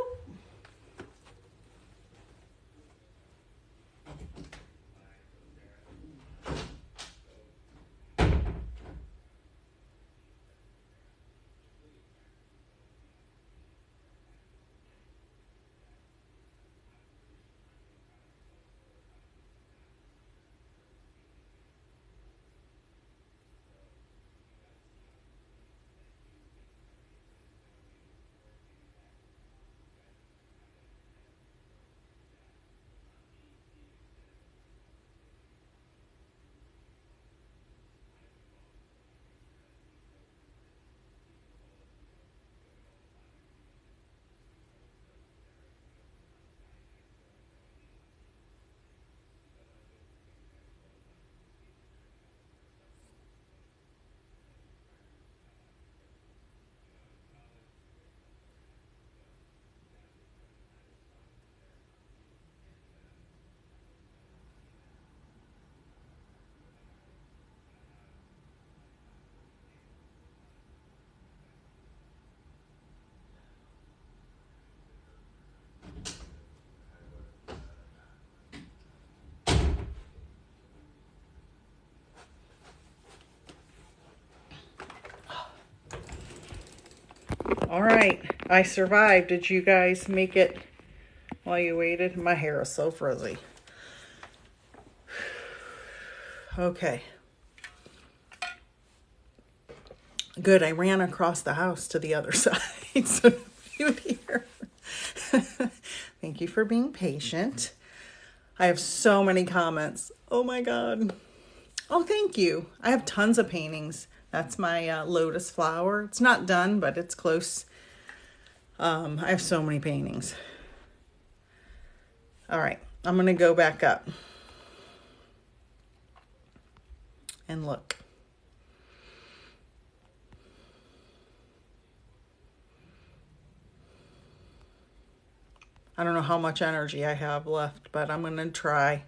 Speaker 1: All right, I survived. Did you guys make it while you waited? My hair is so frizzy. Okay. Good, I ran across the house to the other side so you would hear. Thank you for being patient. I have so many comments. Oh my God. Oh, thank you. I have tons of paintings. That's my lotus flower. It's not done, but it's close. I have so many paintings. All right, I'm going to go back up and look. I don't know how much energy I have left, but I'm going to try.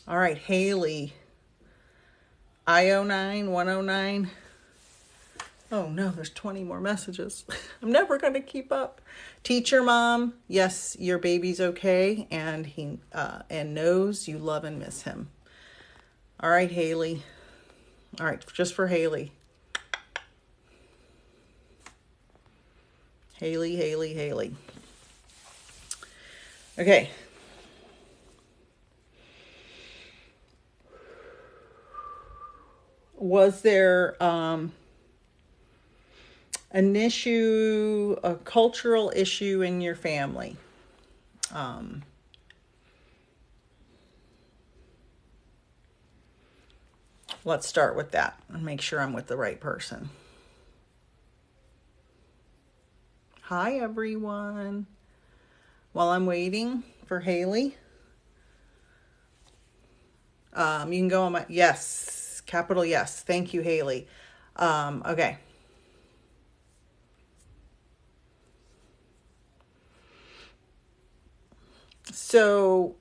Speaker 1: All right, Haley. I09, 109. Oh no, there's 20 more messages. I'm never going to keep up. Teacher mom, yes, your baby's okay, and he knows you love and miss him. All right, Haley. All right, just for Haley. Haley, Haley, Haley. Okay. Was there an issue, a cultural issue in your family? Let's start with that and make sure I'm with the right person. Hi, everyone. While I'm waiting for Haley, you can go on my, yes, capital yes. Thank you, Haley. Okay. So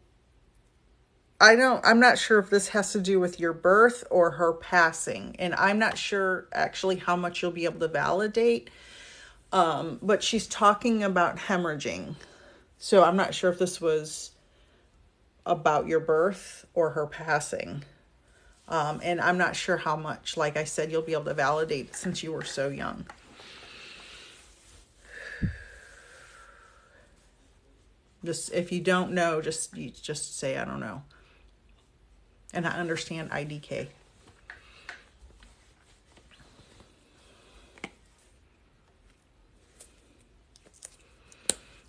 Speaker 1: I'm not sure if this has to do with your birth or her passing. And I'm not sure actually how much you'll be able to validate. But she's talking about hemorrhaging. So I'm not sure if this was about your birth or her passing. And I'm not sure how much, like I said, you'll be able to validate since you were so young. Just, if you don't know, you just say, I don't know. And I understand IDK.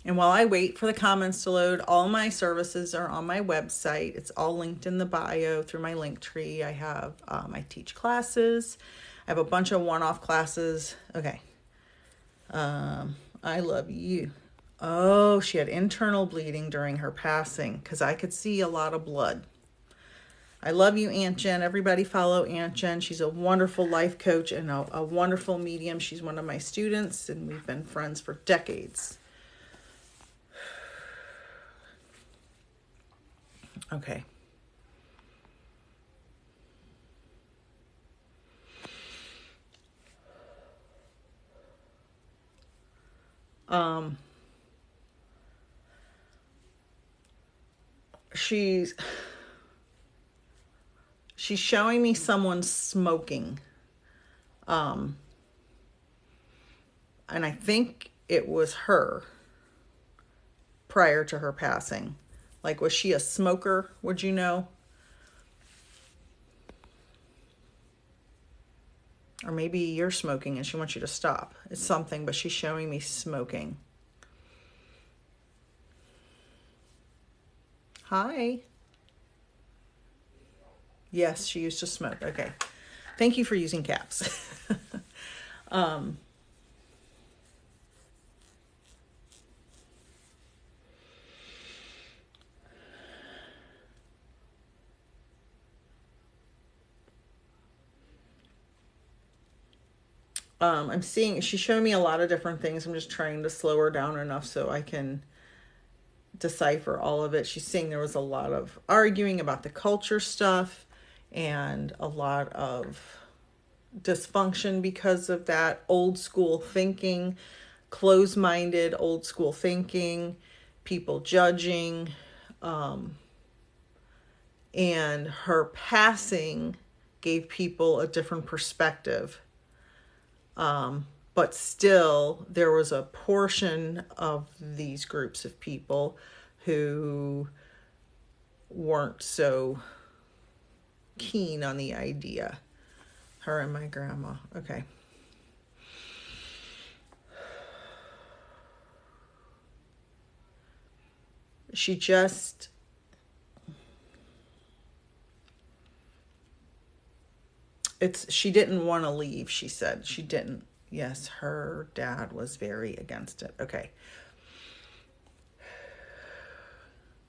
Speaker 1: And while I wait for the comments to load, all my services are on my website. It's all linked in the bio through my link tree. I have, I teach classes. I have a bunch of one-off classes. Okay. I love you. Oh, she had internal bleeding during her passing because I could see a lot of blood. I love you, Aunt Jen. Everybody follow Aunt Jen. She's a wonderful life coach and a wonderful medium. She's one of my students, and we've been friends for decades. Okay. She's showing me someone smoking. And I think it was her prior to her passing. Like, was she a smoker? Would you know? Or maybe you're smoking and she wants you to stop. It's something, but she's showing me smoking. Hi. Yes, she used to smoke. Okay. Thank you for using caps. I'm seeing, she's showing me a lot of different things. I'm just trying to slow her down enough so I can decipher all of it. She's saying there was a lot of arguing about the culture stuff and a lot of dysfunction because of that. Old school thinking, closed-minded old school thinking, people judging, and her passing gave people a different perspective. But still, there was a portion of these groups of people who weren't so keen on the idea. Her and my grandma. Okay. She just... she didn't want to leave, she said. She didn't. Yes, her dad was very against it. Okay.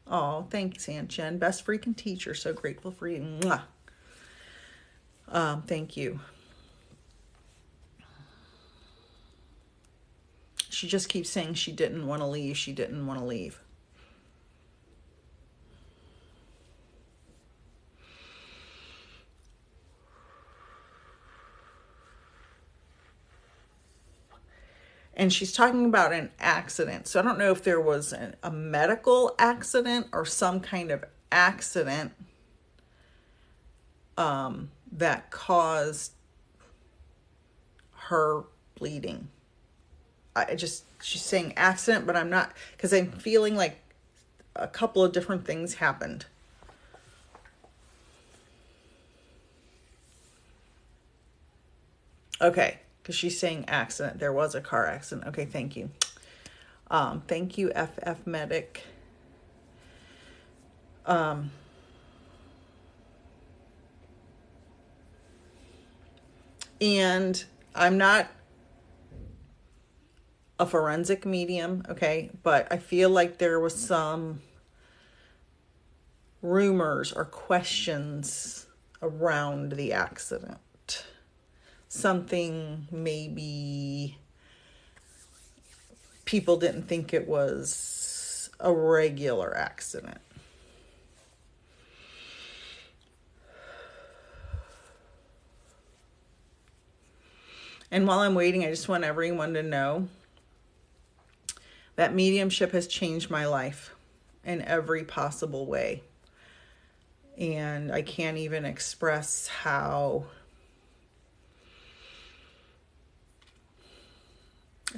Speaker 1: Oh, thanks, Aunt Jen. Best freaking teacher. So grateful for you. Mwah. Thank you. She just keeps saying she didn't want to leave. She didn't want to leave. And she's talking about an accident. So I don't know if there was a medical accident or some kind of accident that caused her bleeding. She's saying accident, but I'm not, because I'm feeling like a couple of different things happened. Okay. Because she's saying accident. There was a car accident. Okay, thank you. Thank you, FF Medic. And I'm not a forensic medium, okay? But I feel like there was some rumors or questions around the accident. Something maybe people didn't think it was a regular accident. And while I'm waiting, I just want everyone to know that mediumship has changed my life in every possible way. And I can't even express how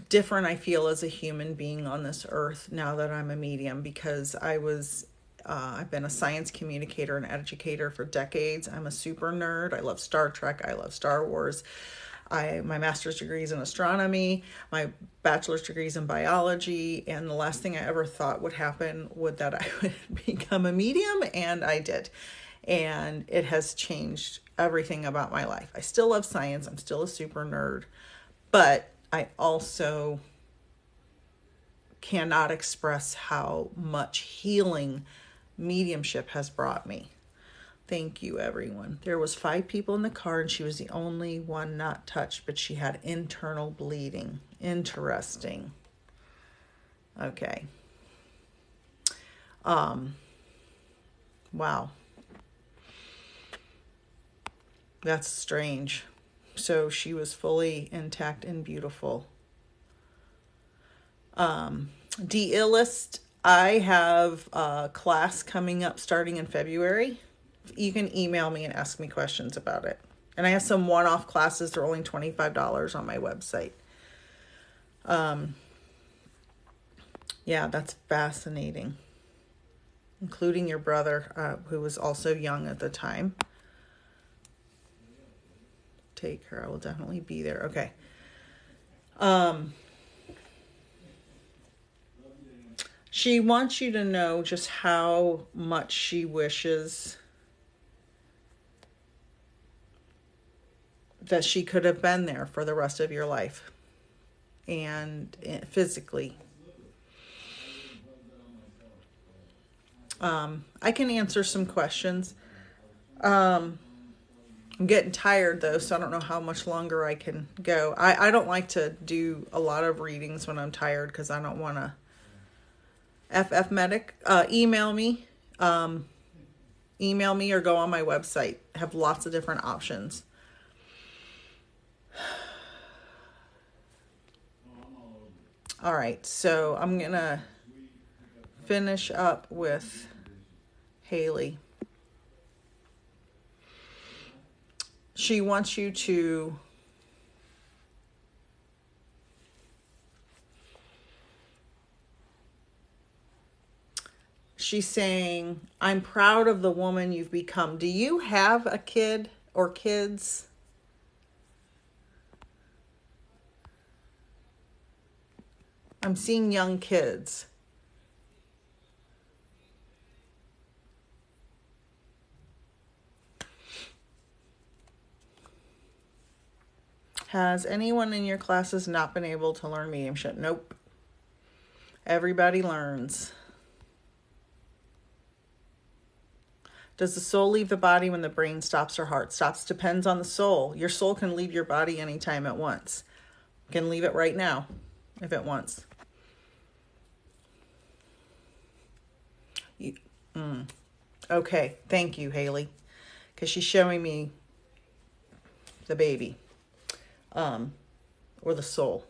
Speaker 1: different I feel as a human being on this earth now that I'm a medium, because I've been a science communicator and educator for decades. I'm a super nerd. I love Star Trek. I love Star Wars. My master's degree is in astronomy. My bachelor's degree is in biology. And the last thing I ever thought would happen would that I would become a medium, and I did. And it has changed everything about my life. I still love science. I'm still a super nerd. But I also cannot express how much healing mediumship has brought me. Thank you, everyone. There was 5 people in the car, and she was the only one not touched, but she had internal bleeding. Interesting. Okay. Wow. That's strange. So she was fully intact and beautiful. D-Illist, I have a class coming up starting in February. You can email me and ask me questions about it. And I have some one-off classes. They're only $25 on my website. Yeah, that's fascinating. Including your brother, who was also young at the time. Take her. I will definitely be there. Okay. She wants you to know just how much she wishes that she could have been there for the rest of your life, and physically. I can answer some questions. I'm getting tired though, so I don't know how much longer I can go. I don't like to do a lot of readings when I'm tired, because I don't want to. FF Medic, email me or go on my website. I have lots of different options. All right, so I'm gonna finish up with Haley. She wants you to she's saying, I'm proud of the woman you've become. Do you have a kid or kids? I'm seeing young kids. Has anyone in your classes not been able to learn mediumship? Nope. Everybody learns. Does the soul leave the body when the brain stops or heart stops? Depends on the soul. Your soul can leave your body anytime it wants. It can leave it right now if it wants. Okay, thank you, Haley, because she's showing me the baby, or the soul.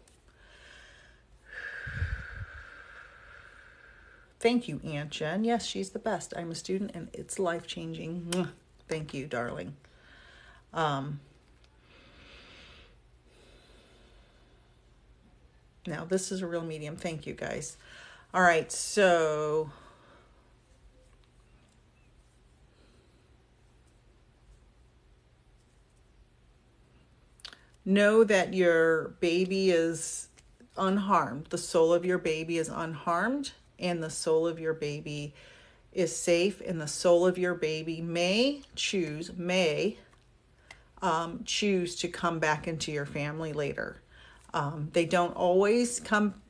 Speaker 1: Thank you, Aunt Jen. Yes, she's the best. I'm a student and it's life-changing. Thank you, darling. Now, this is a real medium. Thank you, guys. All right, so know that your baby is unharmed. The soul of your baby is unharmed, and the soul of your baby is safe, and the soul of your baby may choose to come back into your family later. They don't always come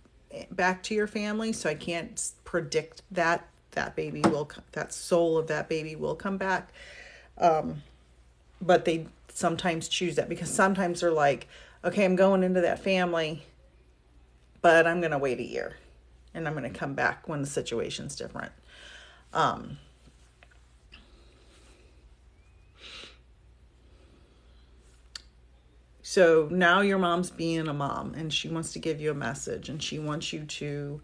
Speaker 1: back to your family, so I can't predict that that soul of that baby will come back. But they sometimes choose that, because sometimes they're like, okay, I'm going into that family, but I'm going to wait a year and I'm going to come back when the situation's different. So now your mom's being a mom, and she wants to give you a message, and she wants you to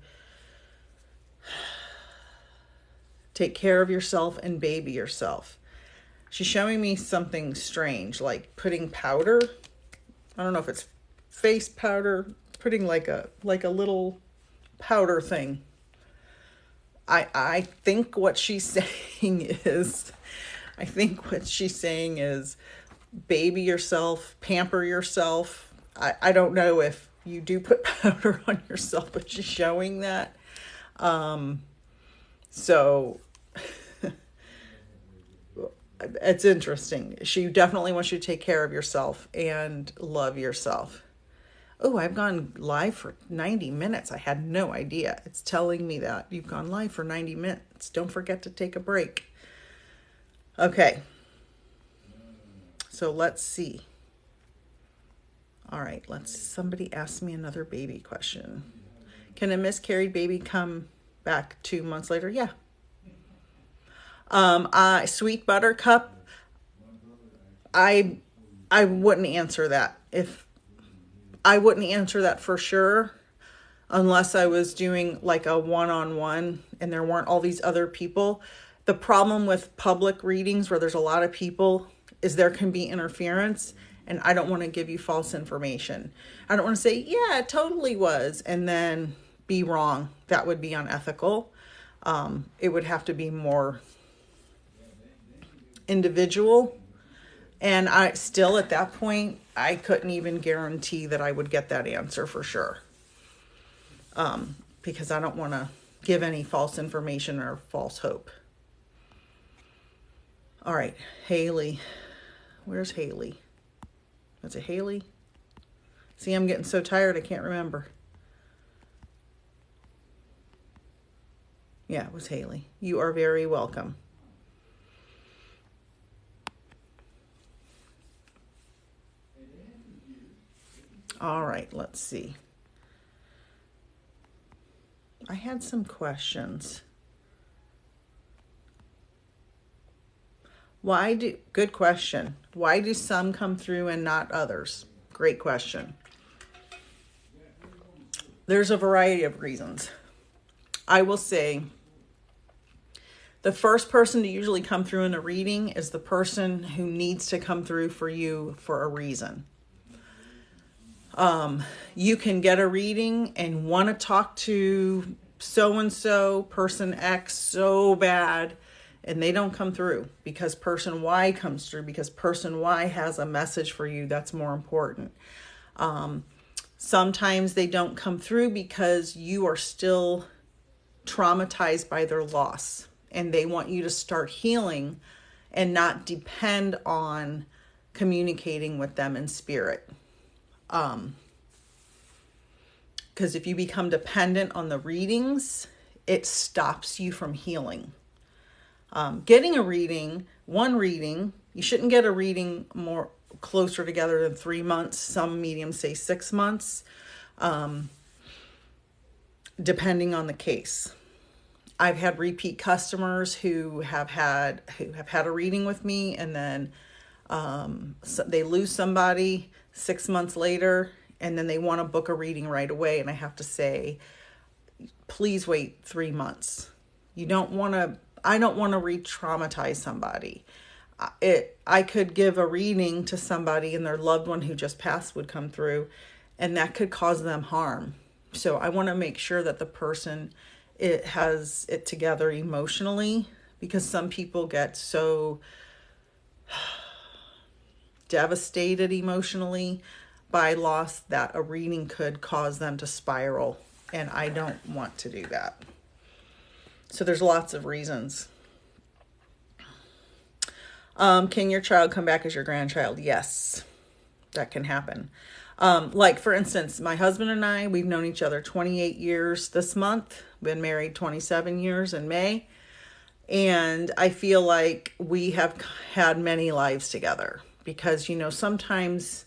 Speaker 1: take care of yourself and baby yourself. She's showing me something strange, like putting powder. I don't know if it's face powder, putting like a little powder thing. I think what she's saying is, baby yourself, pamper yourself. I don't know if you do put powder on yourself, but she's showing that. So it's interesting. She definitely wants you to take care of yourself and love yourself. Oh, I've gone live for 90 minutes. I had no idea. It's telling me that you've gone live for 90 minutes. Don't forget to take a break. Okay. So let's see. All right, somebody ask me another baby question. Can a miscarried baby come back 2 months later? Yeah. Sweet buttercup, I wouldn't answer that. I wouldn't answer that for sure unless I was doing like a one-on-one and there weren't all these other people. The problem with public readings where there's a lot of people is there can be interference, and I don't want to give you false information. I don't want to say, yeah, it totally was, and then be wrong. That would be unethical. It would have to be more individual. And I still, at that point, I couldn't even guarantee that I would get that answer for sure. Because I don't want to give any false information or false hope. All right, Haley. Where's Haley? Was it Haley? See, I'm getting so tired I can't remember. Yeah, it was Haley. You are very welcome. All right, let's see. I had some questions. Good question. Why do some come through and not others? Great question. There's a variety of reasons. I will say the first person to usually come through in a reading is the person who needs to come through for you for a reason. You can get a reading and want to talk to so-and-so, person X, so bad, and they don't come through because person Y comes through, because person Y has a message for you that's more important. Sometimes they don't come through because you are still traumatized by their loss, and they want you to start healing and not depend on communicating with them in spirit. Because if you become dependent on the readings, it stops you from healing. Getting a reading, one reading, you shouldn't get a reading more closer together than 3 months. Some mediums say 6 months, depending on the case. I've had repeat customers who have had a reading with me, and then so they lose somebody 6 months later, and then they want to book a reading right away, and I have to say, please wait 3 months. I don't want to re-traumatize somebody. I could give a reading to somebody and their loved one who just passed would come through, and that could cause them harm. So I want to make sure that the person has it together emotionally, because some people get so devastated emotionally by loss that a reading could cause them to spiral, and I don't want to do that. So there's lots of reasons. Can your child come back as your grandchild? Yes, that can happen. Like for instance, my husband and I, we've known each other 28 years this month, been married 27 years in May. And I feel like we have had many lives together because, sometimes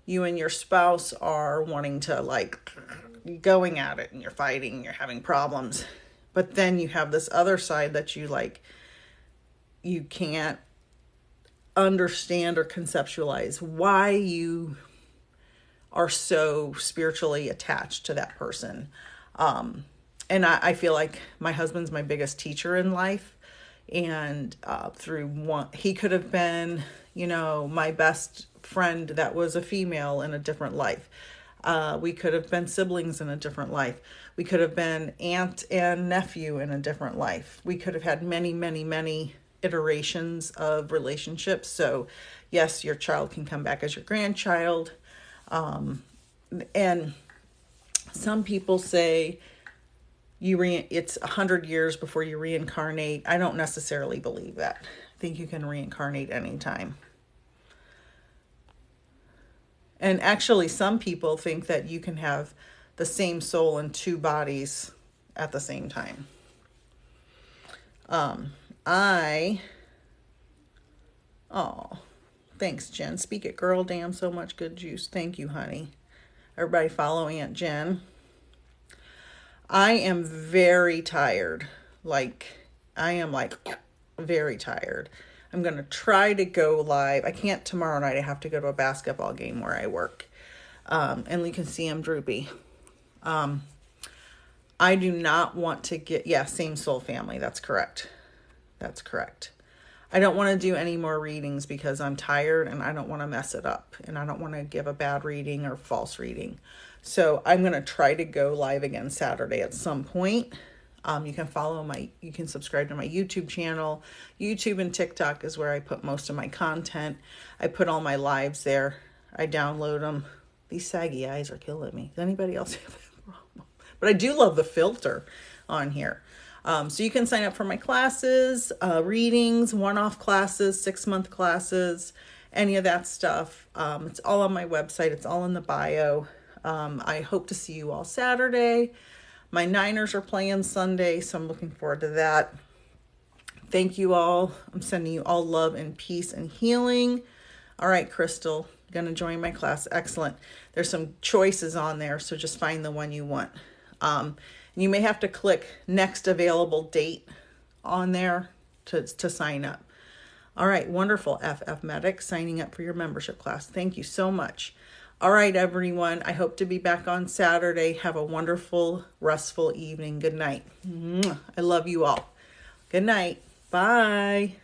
Speaker 1: you and your spouse are wanting to going at it, and you're fighting, you're having problems. But then you have this other side that you can't understand or conceptualize why you are so spiritually attached to that person. And I feel like my husband's my biggest teacher in life. And he could have been, my best friend that was a female in a different life. We could have been siblings in a different life. We could have been aunt and nephew in a different life. We could have had many, many, many iterations of relationships. So yes, your child can come back as your grandchild. And some people say it's 100 years before you reincarnate. I don't necessarily believe that. I think you can reincarnate anytime. And actually, some people think that you can have the same soul in two bodies at the same time. Oh, thanks, Jen. Speak it, girl. Damn, so much good juice. Thank you, honey. Everybody following it, Jen. I am very tired. I am very tired. I'm going to try to go live. I can't tomorrow night. I have to go to a basketball game where I work. And you can see I'm droopy. I do not want to same soul family. That's correct. I don't want to do any more readings because I'm tired and I don't want to mess it up. And I don't want to give a bad reading or false reading. So I'm going to try to go live again Saturday at some point. You can subscribe to my YouTube channel. YouTube and TikTok is where I put most of my content. I put all my lives there. I download them. These saggy eyes are killing me. Does anybody else have that problem? But I do love the filter on here. So you can sign up for my classes, readings, one-off classes, 6-month classes, any of that stuff. It's all on my website. It's all in the bio. I hope to see you all Saturday. My Niners are playing Sunday, so I'm looking forward to that. Thank you all. I'm sending you all love and peace and healing. All right, Crystal, going to join my class. Excellent. There's some choices on there, so just find the one you want. You may have to click next available date on there to sign up. All right, wonderful. FF Medic signing up for your membership class. Thank you so much. All right, everyone. I hope to be back on Saturday. Have a wonderful, restful evening. Good night. I love you all. Good night. Bye.